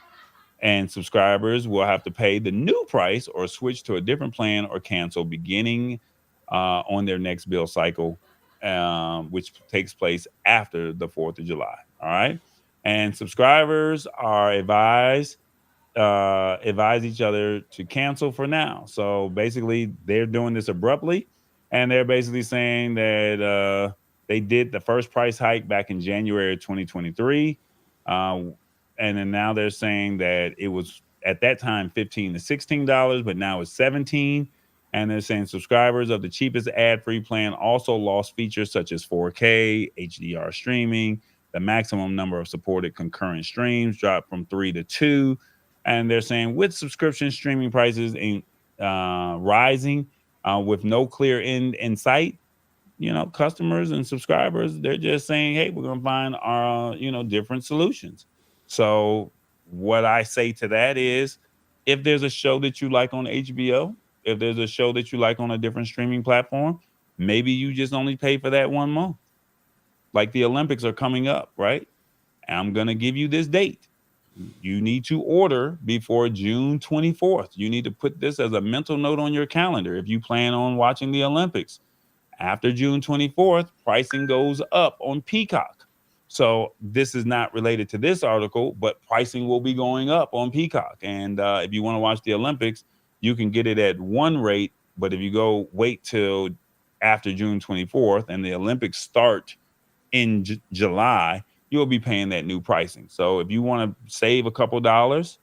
And subscribers will have to pay the new price or switch to a different plan or cancel beginning on their next bill cycle, which takes place after the 4th of July. All right. And subscribers are advise each other to cancel for now. So basically, they're doing this abruptly, and they're basically saying that they did the first price hike back in January 2023. And then now they're saying that it was at that time $15 to $16, but now it's $17. And they're saying subscribers of the cheapest ad-free plan also lost features such as 4K, HDR streaming. The maximum number of supported concurrent streams dropped from 3 to 2. And they're saying with subscription streaming prices rising with no clear end in sight, customers and subscribers, they're just saying, hey, we're going to find our, different solutions. So what I say to that is, if there's a show that you like on HBO, if there's a show that you like on a different streaming platform, maybe you just only pay for that 1 month. Like the Olympics are coming up, right? I'm going to give you this date. You need to order before June 24th. You need to put this as a mental note on your calendar if you plan on watching the Olympics. After June 24th, pricing goes up on Peacock. So this is not related to this article, but pricing will be going up on Peacock. And if you want to watch the Olympics, you can get it at one rate. But if you wait till after June 24th and the Olympics start in July, you'll be paying that new pricing. So if you want to save a couple dollars,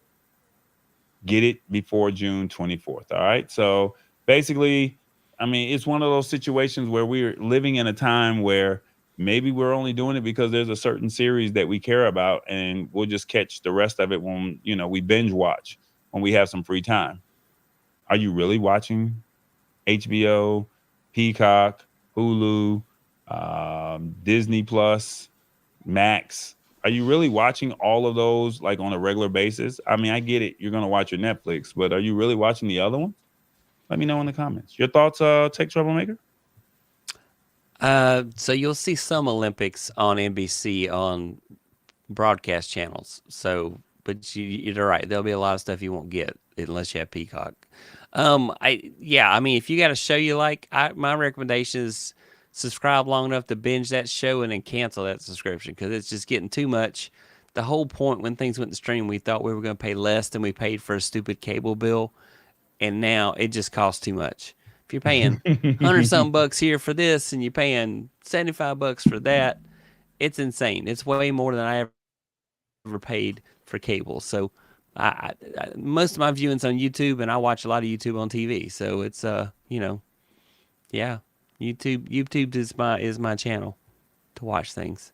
get it before June 24th. All right. So basically, I mean, it's one of those situations where we're living in a time where maybe we're only doing it because there's a certain series that we care about, and we'll just catch the rest of it when, we binge watch when we have some free time. Are you really watching HBO, Peacock, Hulu, Disney Plus, Max? Are you really watching all of those like on a regular basis? I mean, I get it. You're going to watch your Netflix, but are you really watching the other one? Let me know in the comments. Your thoughts, Tech Troublemaker? So you'll see some Olympics on NBC on broadcast channels. So, but you're right. There'll be a lot of stuff you won't get unless you have Peacock. I mean, if you got a show you like, my recommendation is subscribe long enough to binge that show and then cancel that subscription because it's just getting too much. The whole point when things went to stream, we thought we were going to pay less than we paid for a stupid cable bill. And now it just costs too much. If you're paying $100-something here for this and you're paying $75 for that, it's insane. It's way more than I ever paid for cable. So I most of my viewing's on YouTube, and I watch a lot of YouTube on TV. So it's YouTube is my channel to watch things.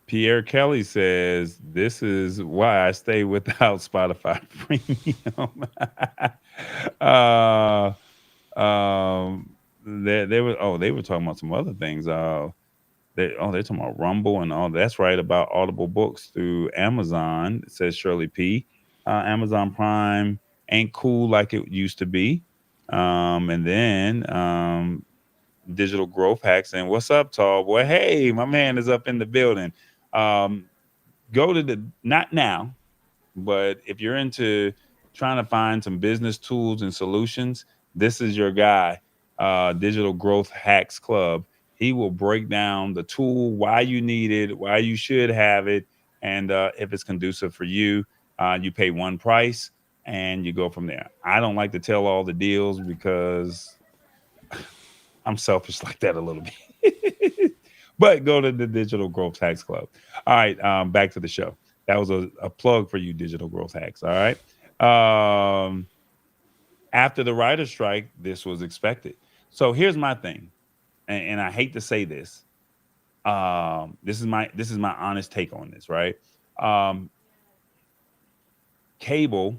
Pierre Kelly says this is why I stay without Spotify Premium. They were talking about some other things. They're talking about Rumble and all. That's right, about Audible books through Amazon. It says Shirley P. Amazon Prime ain't cool like it used to be. And then Digital Growth Hacks, and what's up, Tallboy? Hey, my man is up in the building. Go to not now, but if you're into trying to find some business tools and solutions, this is your guy. Digital Growth Hacks Club. He will break down the tool, why you need it, why you should have it, and if it's conducive for you. You pay one price and you go from there. I don't like to tell all the deals because I'm selfish like that a little bit. But go to the Digital Growth Hacks Club. All right, back to the show. That was a plug for you, Digital Growth Hacks. All right. After the writer's strike, this was expected. So here's my thing, and I hate to say this. This is my honest take on this, right? Cable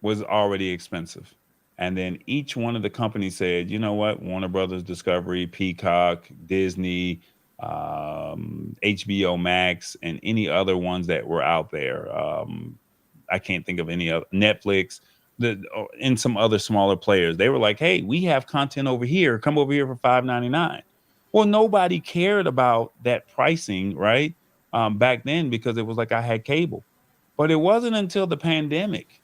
was already expensive. And then each one of the companies said, you know what, Warner Brothers Discovery, Peacock, Disney, HBO Max, and any other ones that were out there. I can't think of any other, Netflix, and some other smaller players. They were like, hey, we have content over here. Come over here for $5.99. Well, nobody cared about that pricing, right? Back then, because it was like I had cable. But it wasn't until the pandemic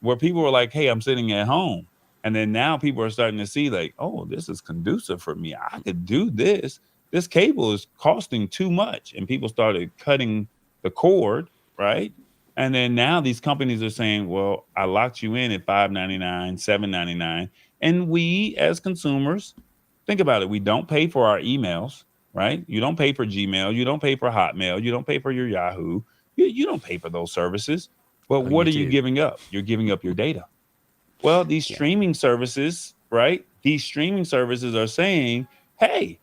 where people were like, hey, I'm sitting at home. And then now people are starting to see like, oh, this is conducive for me. I could do this. This cable is costing too much. And people started cutting the cord, right? And then now these companies are saying, well, I locked you in at $5.99, $7.99. And we as consumers, think about it. We don't pay for our emails, right? You don't pay for Gmail. You don't pay for Hotmail. You don't pay for your Yahoo. You don't pay for those services. But what are you giving up? You're giving up your data. Well, these streaming services, right? These streaming services are saying, hey,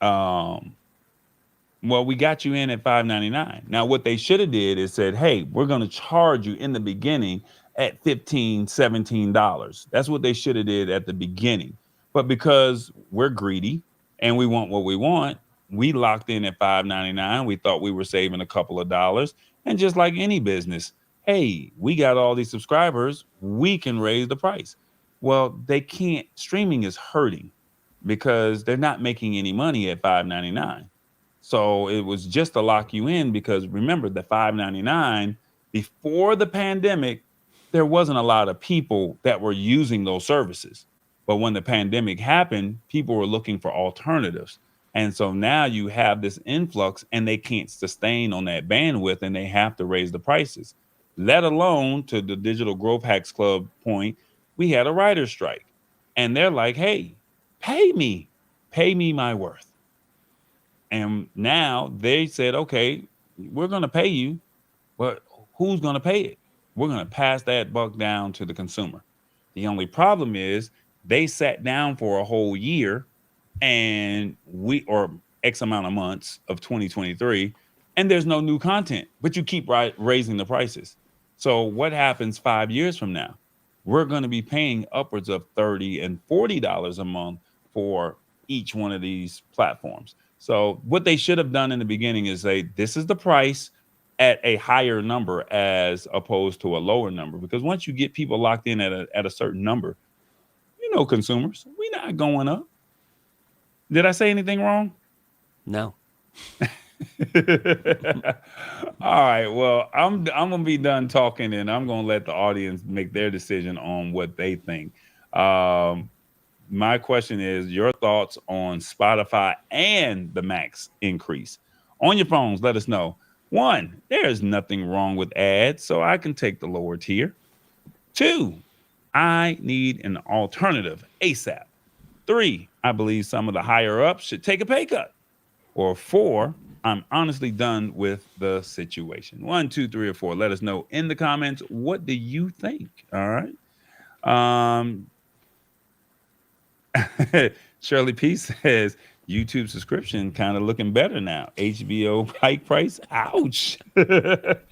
um, well, we got you in at $5.99. Now, what they should have did is said, hey, we're going to charge you in the beginning at $15, $17. That's what they should have did at the beginning. But because we're greedy and we want what we want, we locked in at $5.99. We thought we were saving a couple of dollars. And just like any business, hey, we got all these subscribers, we can raise the price. Well, they can't. Streaming is hurting because they're not making any money at $5.99. So it was just to lock you in because remember the $5.99 before the pandemic, there wasn't a lot of people that were using those services. But when the pandemic happened, people were looking for alternatives. And so now you have this influx and they can't sustain on that bandwidth and they have to raise the prices. Let alone to the Digital Growth Hacks Club point, we had a writer's strike. And they're like, hey, pay me my worth. And now they said, okay, we're going to pay you, but who's going to pay it? We're going to pass that buck down to the consumer. The only problem is they sat down for a whole year and or X amount of months of 2023, and there's no new content, but you keep raising the prices. So what happens 5 years from now? We're going to be paying upwards of $30 and $40 a month for each one of these platforms. So what they should have done in the beginning is say, this is the price at a higher number as opposed to a lower number. Because once you get people locked in at a certain number, consumers, we're not going up. Did I say anything wrong? No. All right. Well, I'm going to be done talking and I'm going to let the audience make their decision on what they think. My question is your thoughts on Spotify and the Max increase. On your phones, let us know. 1, there's nothing wrong with ads, so I can take the lower tier. 2, I need an alternative ASAP. 3, I believe some of the higher ups should take a pay cut. Or 4, I'm honestly done with the situation. 1, 2, 3, or 4. Let us know in the comments. What do you think? All right. Shirley P says YouTube subscription kind of looking better now. HBO hike price. Ouch. But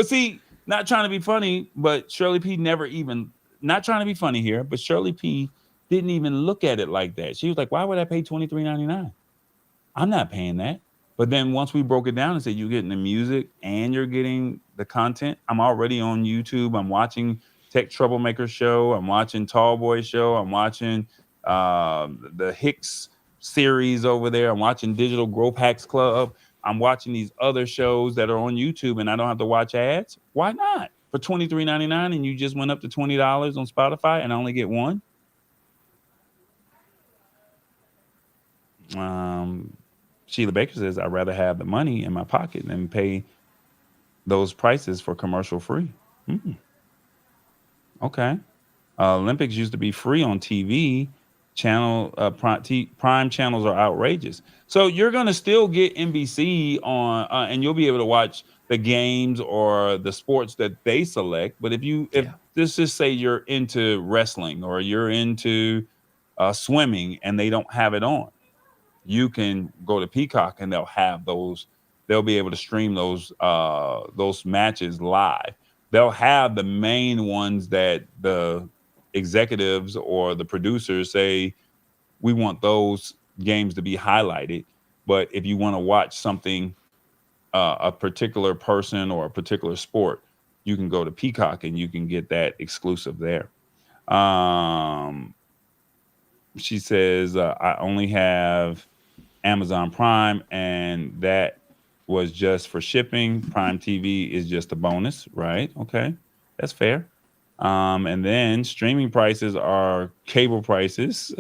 see, not trying to be funny, but Shirley P not trying to be funny here, but Shirley P didn't even look at it like that. She was like, why would I pay $23.99? I'm not paying that. But then once we broke it down and said you're getting the music and you're getting the content, I'm already on YouTube. I'm watching TechTroublemaker show. I'm watching Tallboy show. I'm watching the Hicks series over there. I'm watching Digital Growth Hacks Club. I'm watching these other shows that are on YouTube and I don't have to watch ads. Why not? For $23.99 and you just went up to $20 on Spotify and I only get one. Sheila Baker says, I'd rather have the money in my pocket than pay those prices for commercial free. Okay. Olympics used to be free on TV. Prime channels are outrageous. So you're going to still get NBC on, and you'll be able to watch the games or the sports that they select. But if let's just say you're into wrestling or you're into swimming and they don't have it on, you can go to Peacock and they'll have those. They'll be able to stream those matches live. They'll have the main ones that the executives or the producers say, we want those games to be highlighted. But if you want to watch something, a particular person or a particular sport, you can go to Peacock and you can get that exclusive there. She says, I only have Amazon Prime and that was just for shipping. Prime TV is just a bonus, right? Okay, that's fair. And then streaming prices are cable prices.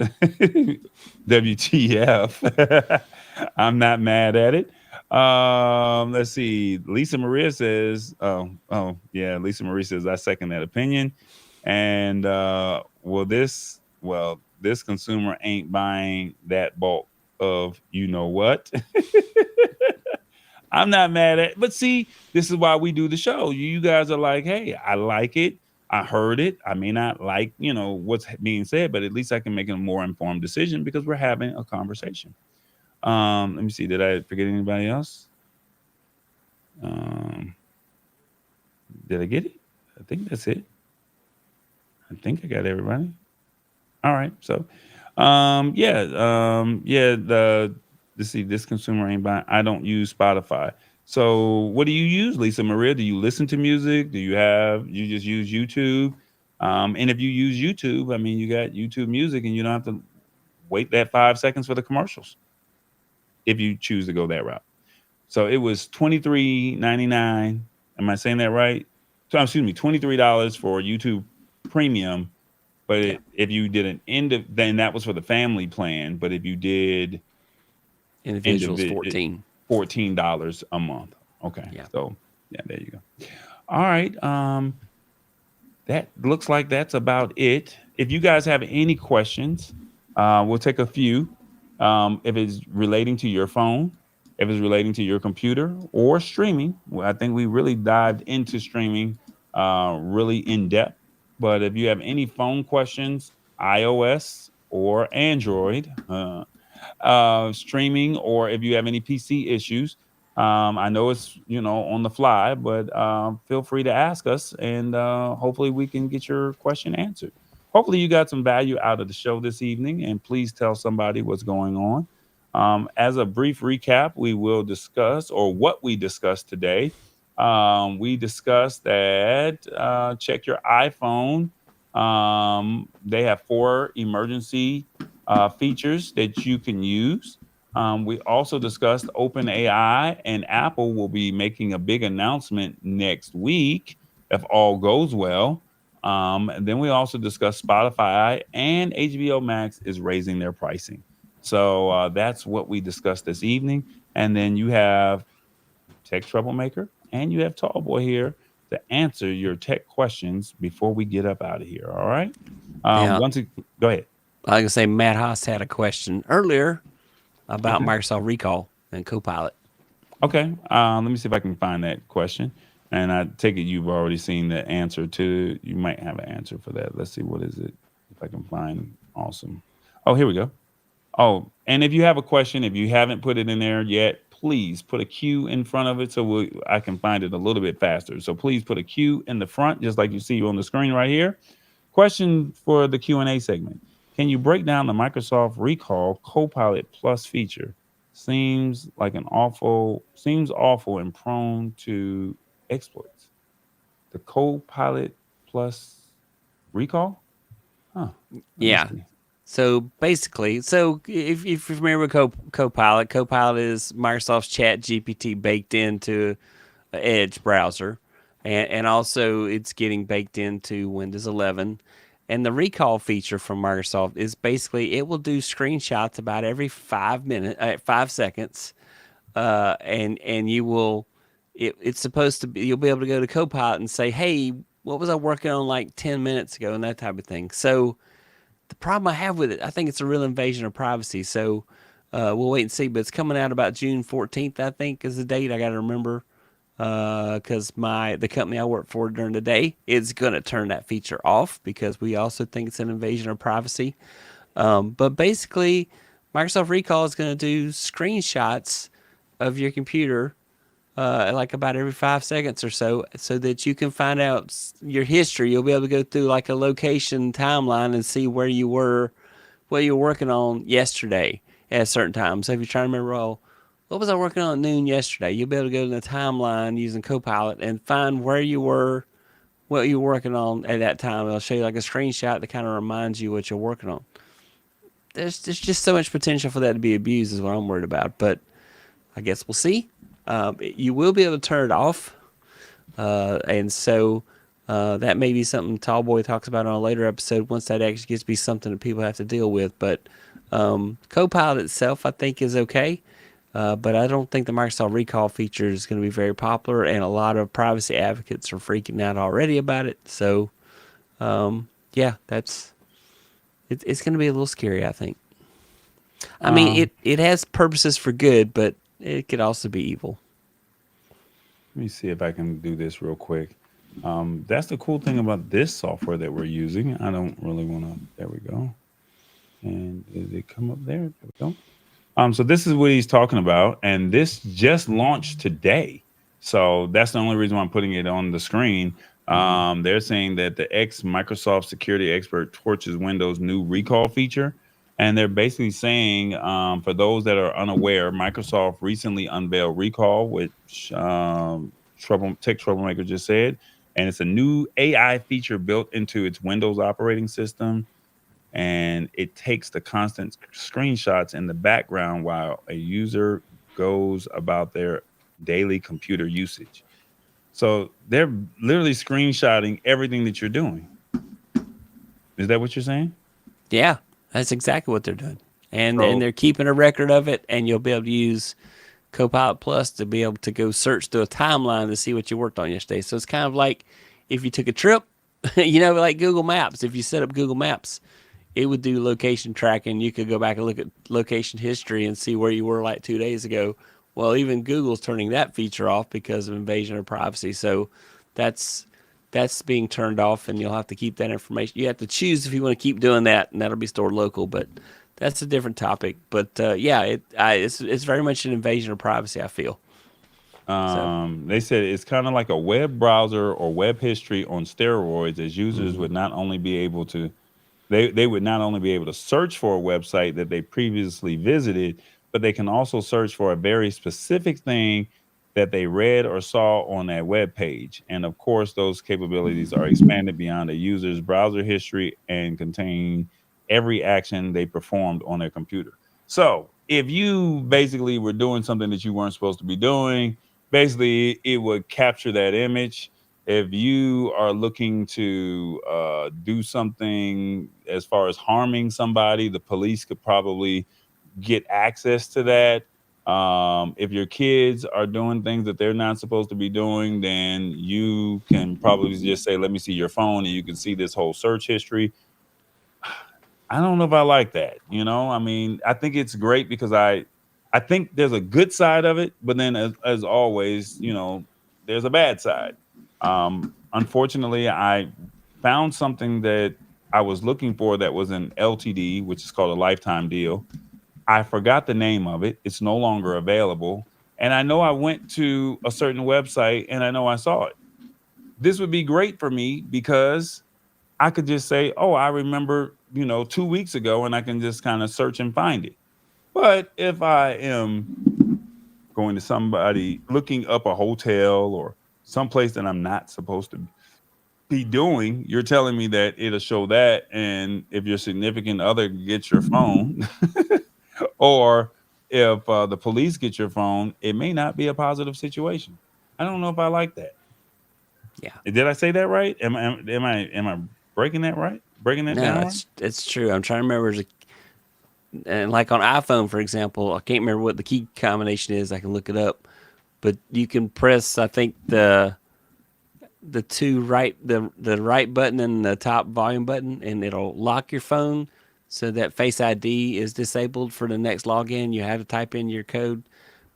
WTF. I'm not mad at it. Let's see. Lisa Maria says, Lisa Maria says, I second that opinion. And this consumer ain't buying that bulk of you know what. I'm not mad at it. But see, this is why we do the show. You guys are like, hey, I like it. I heard it. I may not like, what's being said, but at least I can make a more informed decision because we're having a conversation. Let me see. Did I forget anybody else? Did I get it? I think that's it. I think I got everybody. All right. So, let's see. This consumer ain't buying. I don't use Spotify. So, what do you use, Lisa Maria? Do you listen to music? You just use YouTube? And if you use YouTube, I mean, you got YouTube Music, and you don't have to wait that 5 seconds for the commercials if you choose to go that route. So it was $23.99. Am I saying that right? So excuse me, $23 for YouTube Premium. But if you did then that was for the family plan. But if you did individuals, $14 a month. Okay. Yeah. So yeah, there you go. All right. That looks like that's about it. If you guys have any questions, we'll take a few. If it's relating to your phone, if it's relating to your computer or streaming, well, I think we really dived into streaming really in depth. But if you have any phone questions, iOS or Android, streaming, or if you have any PC issues, I know it's on the fly, but feel free to ask us, and hopefully we can get your question answered. Hopefully you got some value out of the show this evening, and please tell somebody what's going on. As a brief recap, we will discuss, or what we discussed today. We discussed that check your iPhone. They have 4 emergency features that you can use. We also discussed OpenAI, and Apple will be making a big announcement next week if all goes well. And then we also discussed Spotify and HBO Max is raising their pricing. So that's what we discussed this evening. And then you have Tech Troublemaker and you have Tallboy here to answer your tech questions before we get up out of here. All right. Go ahead. I was going to say, Matt Haas had a question earlier about Microsoft Recall and Copilot. Okay. Let me see if I can find that question. And I take it you've already seen the answer to. You might have an answer for that. Let's see. What is it? If I can find. Awesome. Oh, here we go. Oh, and if you have a question, if you haven't put it in there yet, please put a Q in front of it so I can find it a little bit faster. So please put a Q in the front, just like you see on the screen right here. Question for the Q&A segment. Can you break down the Microsoft Recall Copilot Plus feature? Seems awful and prone to exploits. The Copilot Plus Recall? Huh. Yeah. So basically, if you remember Copilot, Copilot is Microsoft's Chat GPT baked into an Edge browser, and also it's getting baked into Windows 11. And the recall feature from Microsoft is basically it will do screenshots about every 5 seconds, and you will. It's supposed to be you'll be able to go to Copilot and say, "Hey, what was I working on like 10 minutes ago?" and that type of thing. So the problem I have with it, I think it's a real invasion of privacy. So we'll wait and see. But it's coming out about June 14th, I think, is the date. I got to remember because the company I work for during the day is going to turn that feature off because we also think it's an invasion of privacy. But basically, Microsoft Recall is going to do screenshots of your computer like about every 5 seconds or so that you can find out your history. You'll be able to go through like a location timeline and see where you were, what you were working on yesterday at a certain time. So if you're trying to remember, what was I working on at noon yesterday? You'll be able to go to the timeline using Copilot and find where you were, what you were working on at that time. It'll show you like a screenshot that kind of reminds you what you're working on. There's just so much potential for that to be abused is what I'm worried about. But I guess we'll see. You will be able to turn it off. And so that may be something Tallboy talks about on a later episode once that actually gets to be something that people have to deal with. But Copilot itself, I think, is okay. But I don't think the Microsoft Recall feature is going to be very popular, and a lot of privacy advocates are freaking out already about it. So, yeah, it's going to be a little scary, I think. I mean, it has purposes for good, but it could also be evil. Let me see if I can do this real quick. That's the cool thing about this software that we're using. I don't really want to. There we go. And did it come up there? There we go. So this is what he's talking about, and this just launched today. So that's the only reason why I'm putting it on the screen. They're saying that the ex-Microsoft security expert torches Windows' new recall feature, and they're basically saying, for those that are unaware, Microsoft recently unveiled Recall, which Tech Troublemaker just said, and it's a new AI feature built into its Windows operating system, and it takes the constant screenshots in the background while a user goes about their daily computer usage. So they're literally screenshotting everything that you're doing. Is that what you're saying? Yeah, that's exactly what they're doing. And So, they're keeping a record of it, and you'll be able to use Copilot Plus to be able to go search through a timeline to see what you worked on yesterday. So it's kind of like if you took a trip, like Google Maps. If you set up Google Maps, it would do location tracking. You could go back and look at location history and see where you were like 2 days ago. Well, even Google's turning that feature off because of invasion of privacy. So that's being turned off, and you'll have to keep that information. You have to choose if you want to keep doing that, and that'll be stored local. But that's a different topic. But it's very much an invasion of privacy, I feel. they said it's kind of like a web browser or web history on steroids, as users would not only be able to they would not only be able to search for a website that they previously visited, but they can also search for a very specific thing that they read or saw on that web page. And of course, those capabilities are expanded beyond a user's browser history and contain every action they performed on their computer. So if you basically were doing something that you weren't supposed to be doing, basically it would capture that image. If you are looking to do something as far as harming somebody, the police could probably get access to that. If your kids are doing things that they're not supposed to be doing, then you can probably just say, let me see your phone, and you can see this whole search history. I don't know if I like that. I mean, I think it's great because I think there's a good side of it, but then as always, there's a bad side. Unfortunately, I found something that I was looking for that was an LTD, which is called a lifetime deal. I forgot the name of it. It's no longer available. And I know I went to a certain website and I know I saw it. This would be great for me because I could just say, oh, I remember, 2 weeks ago, and I can just kind of search and find it. But if I am going to somebody looking up a hotel or someplace that I'm not supposed to be doing, you're telling me that it'll show that. And if your significant other gets your phone, or if the police get your phone, it may not be a positive situation. I don't know if I like that. Yeah. Did I say that right? Am I breaking that right? Breaking that down? No, it's true. I'm trying to remember. And like on iPhone, for example, I can't remember what the key combination is. I can look it up, but you can press, I think, the right button and the top volume button, and it'll lock your phone so that Face ID is disabled for the next login. You have to type in your code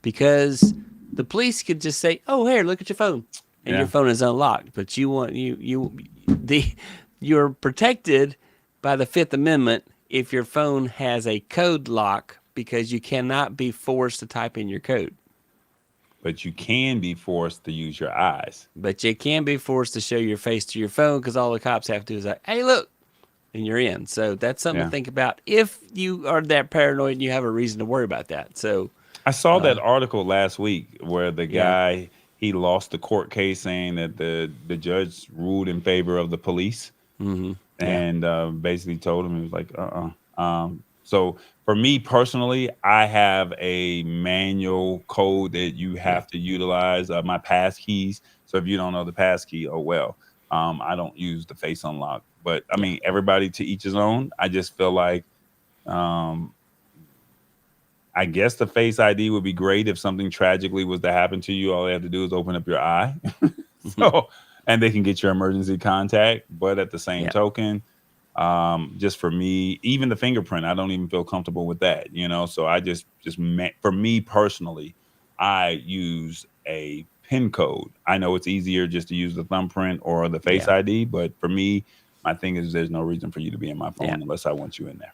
because the police could just say, "Oh, here, look at your phone," and your phone is unlocked. But you're protected by the Fifth Amendment if your phone has a code lock, because you cannot be forced to type in your code. But you can be forced to use your eyes. But you can be forced to show your face to your phone, because all the cops have to do is like, hey, look, and you're in. So that's something to think about if you are that paranoid and you have a reason to worry about that. So I saw that article last week where the guy, he lost the court case saying that the judge ruled in favor of the police. And basically told him, he was like, so for me personally, I have a manual code that you have to utilize, my pass keys. So if you don't know the pass key, oh well. I don't use the face unlock, but I mean, everybody to each his own. I just feel like, I guess the face ID would be great if something tragically was to happen to you. All they have to do is open up your eye. And they can get your emergency contact. But at the same token, just for me, even the fingerprint, I don't even feel comfortable with that, So I just for me personally, I use a PIN code. I know it's easier just to use the thumbprint or the Face ID, but for me, my thing is there's no reason for you to be in my phone unless I want you in there.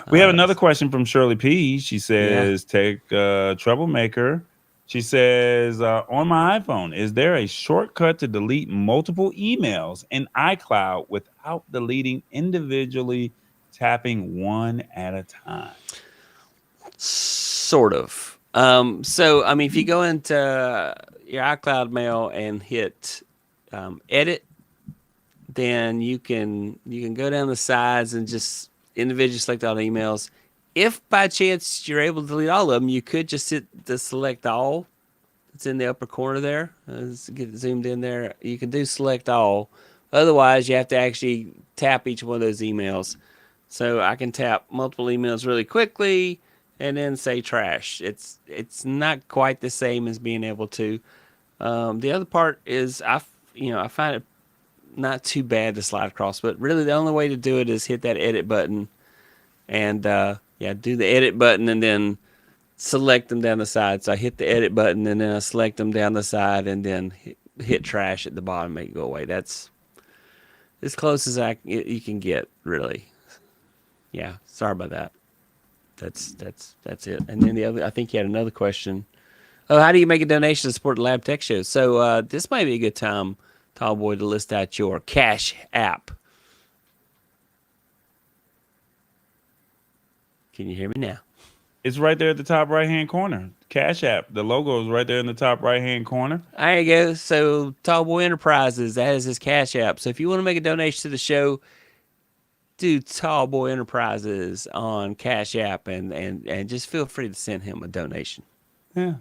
We have another question from Shirley P. She says, "Tech Troublemaker." She says, "On my iPhone, is there a shortcut to delete multiple emails in iCloud without deleting individually, tapping one at a time?" Sort of. So I mean, if you go into your iCloud mail and hit edit, then you can go down the sides and just individually select all the emails. If by chance you're able to delete all of them, you could just hit the select all. It's in the upper corner there. Let's get zoomed in there. You can do select all. Otherwise, you have to actually tap each one of those emails. So I can tap multiple emails really quickly and then say trash. It's not quite the same as being able to. The other part is I find it not too bad to slide across, but really the only way to do it is hit that edit button and do the edit button and then select them down the side. So I hit the edit button and then I select them down the side and then hit trash at the bottom, make it go away. That's as close as you can get, really. Yeah, sorry about that. That's it. And then the other, I think you had another question. Oh, how do you make a donation to support the Lab Tech Show? So this might be a good time, Tallboy, to list out your Cash App. Can you hear me now? It's right there at the top right-hand corner. Cash App. The logo is right there in the top right-hand corner. There you go. So Tallboy Enterprises, that is his Cash App. So if you want to make a donation to the show, do Tallboy Enterprises on Cash App and just feel free to send him a donation. Yeah.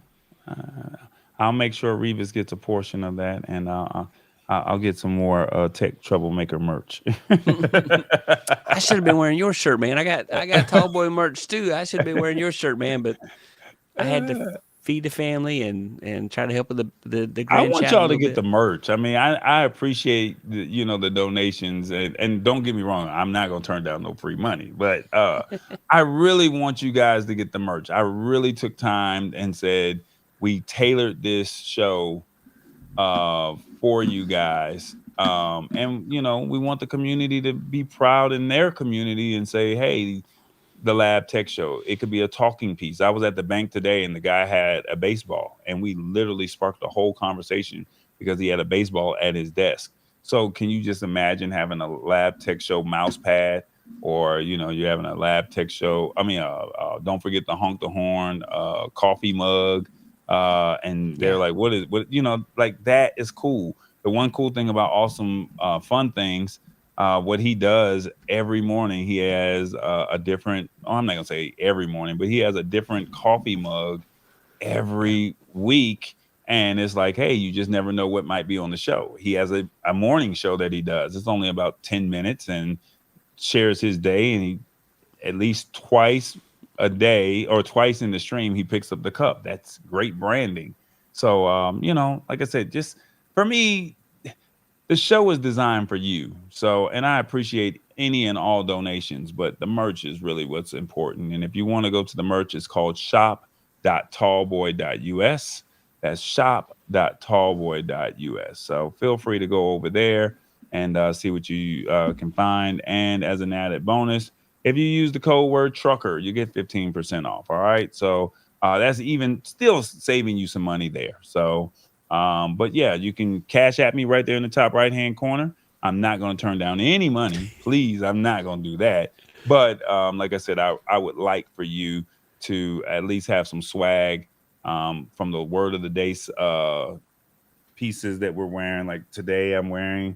I'll make sure Revis gets a portion of that, and I'll get some more Tech Troublemaker merch. I should have been wearing your shirt, man. I got Tallboy merch too. I should have been wearing your shirt, man, but I had to feed the family and try to help with the grandchild. I want y'all to get the merch. I mean, I appreciate the donations, and don't get me wrong, I'm not gonna turn down no free money, but I really want you guys to get the merch. I really took time and said we tailored this show for you guys, and we want the community to be proud in their community and say, hey, the Lab Tech Show. It could be a talking piece. I was at the bank today and the guy had a baseball and we literally sparked a whole conversation because he had a baseball at his desk. So can you just imagine having a Lab Tech Show mouse pad, or you're having a Lab Tech Show, don't forget the honk the horn coffee mug, and they're like, what like that is cool. The one cool thing about Awesome Fun Things, what he does every morning, he has a different, I'm not gonna say every morning, but he has a different coffee mug every week. And it's like, hey, you just never know what might be on the show. He has a morning show that he does. It's only about 10 minutes and shares his day. And he, at least twice a day or twice in the stream, he picks up the cup. That's great branding. So, like I said, just for me, the show is designed for you. So, and I appreciate any and all donations, but the merch is really what's important. And if you want to go to the merch, it's called shop.tallboy.us. That's shop.tallboy.us. So feel free to go over there and see what you can find. And as an added bonus, if you use the code word trucker, you get 15% off. All right. So that's even still saving you some money there. So, but yeah, you can cash at me right there in the top right-hand corner. I'm not going to turn down any money. Please, I'm not going to do that. But like I said, I would like for you to at least have some swag from the word of the day pieces that we're wearing. Like today, I'm wearing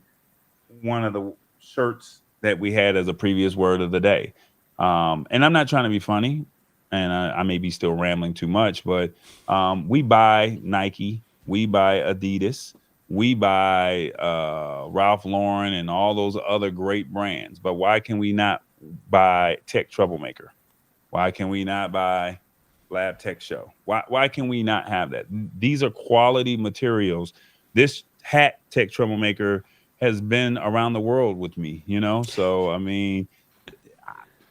one of the shirts that we had as a previous word of the day. And I'm not trying to be funny, and I may be still rambling too much, but we buy Nike, we buy Adidas, we buy Ralph Lauren and all those other great brands. But why can we not buy Tech Troublemaker? Why can we not buy Lab Tech Show? Why can we not have that? These are quality materials. This hat, Tech Troublemaker, has been around the world with me, So, I mean,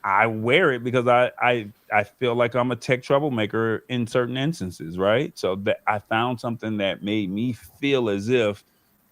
I wear it because I feel like I'm a tech troublemaker in certain instances, right? So that I found something that made me feel as if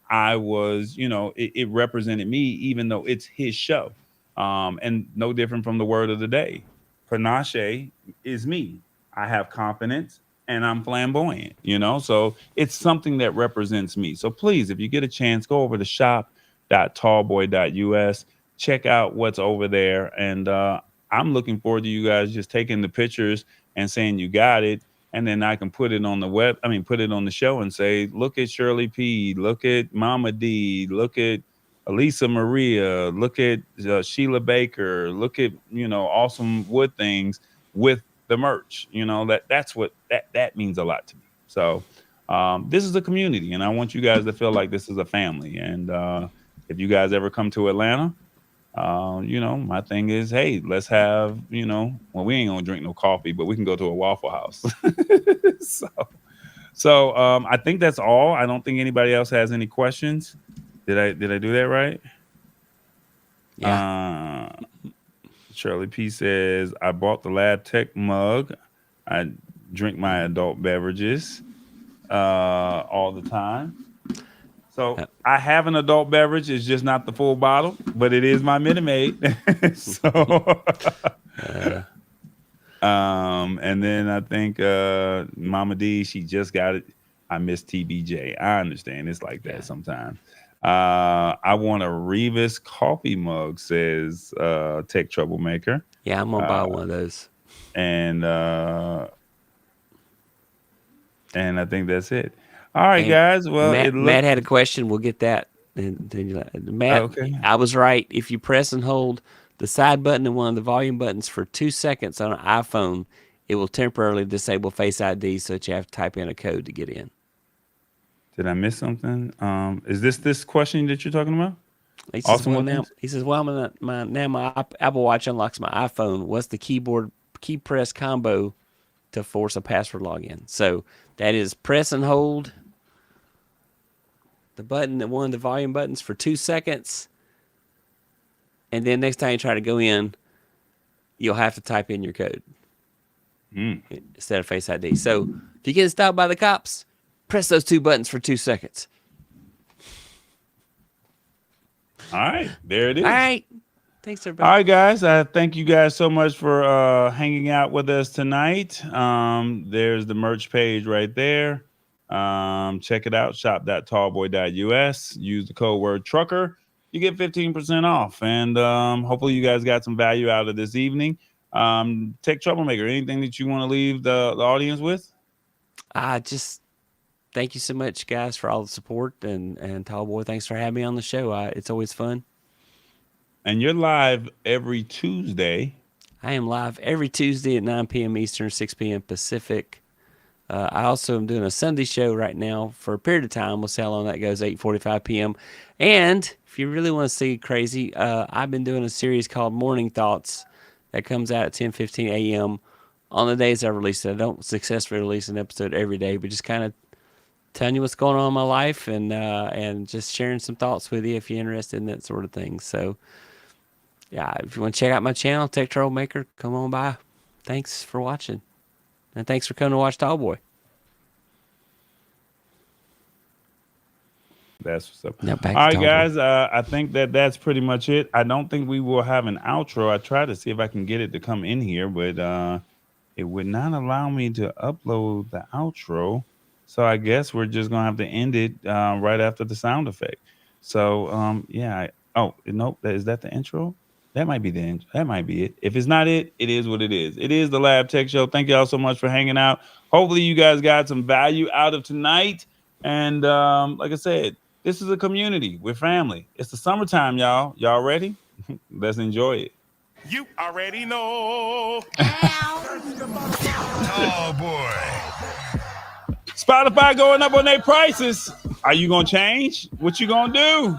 I was, it represented me, even though it's his show. And no different from the word of the day. Panache is me. I have confidence and I'm flamboyant, so it's something that represents me. So please, if you get a chance, go over to shop.tallboy.us, check out what's over there. And I'm looking forward to you guys just taking the pictures and saying you got it, and then I can put it on the put it on the show and say, look at Shirley P, look at Mama D, look at Elisa Maria, look at Sheila Baker, look at, Awesome Wood Things with the merch. That's what that means a lot to me. So this is a community, and I want you guys to feel like this is a family. And if you guys ever come to Atlanta, my thing is, hey, let's have, well, we ain't gonna drink no coffee, but we can go to a Waffle House. so I think that's all. I don't think anybody else has any questions. Did I do that right? Yeah. Shirley P says, I bought the Lab Tech mug. I drink my adult beverages all the time. So I have an adult beverage. It's just not the full bottle, but it is my Minute Maid. So, and then I think Mama D, she just got it. I miss TBJ. I understand. It's like that sometimes. I want a Revis coffee mug, says Tech Troublemaker. Yeah, I'm gonna buy one of those. And I think that's it. All right, guys. Well, Matt had a question. We'll get that. Matt, okay. I was right. If you press and hold the side button and one of the volume buttons for 2 seconds on an iPhone, it will temporarily disable Face ID, so that you have to type in a code to get in. Did I miss something? Is this question that you're talking about? He says, my Apple Watch unlocks my iPhone. What's the key press combo to force a password login? So that is press and hold the button, one of the volume buttons, for 2 seconds, and then next time you try to go in, you'll have to type in your code instead of Face ID. So if you get stopped by the cops, press those 2 buttons for 2 seconds. All right, there it is. All right. Thanks, everybody. All right, guys. Thank you guys so much for hanging out with us tonight. There's the merch page right there. Check it out, shop.tallboy.us. Use the code word trucker. You get 15% off. And hopefully you guys got some value out of this evening. Tech Troublemaker, anything that you want to leave the audience with? Just thank you so much, guys, for all the support. And Tallboy, thanks for having me on the show. It's always fun. And you're live every Tuesday. I am live every Tuesday at 9 p.m. Eastern, 6 p.m. Pacific. I also am doing a Sunday show right now for a period of time. We'll see how long that goes, 8:45 p.m. And if you really want to see crazy, I've been doing a series called Morning Thoughts that comes out at 10:15 a.m. on the days I release it. I don't successfully release an episode every day, but just kind of telling you what's going on in my life and just sharing some thoughts with you if you're interested in that sort of thing. So, yeah, if you want to check out my channel, Tech Troublemaker, come on by. Thanks for watching. And thanks for coming to watch Tallboy. That's what's up. Now back All right, to guys. I think that's pretty much it. I don't think we will have an outro. I tried to see if I can get it to come in here, but it would not allow me to upload the outro. So I guess we're just going to have to end it right after the sound effect. So, yeah. Nope. Is that the intro? That might be the intro. That might be it. If it's not it, it is what it is. It is the Lab Tech Show. Thank you all so much for hanging out. Hopefully you guys got some value out of tonight. And like I said, this is a community. We're family. It's the summertime, y'all. Y'all ready? Let's enjoy it. You already know. Oh, boy. Spotify going up on their prices. Are you going to change? What you going to do?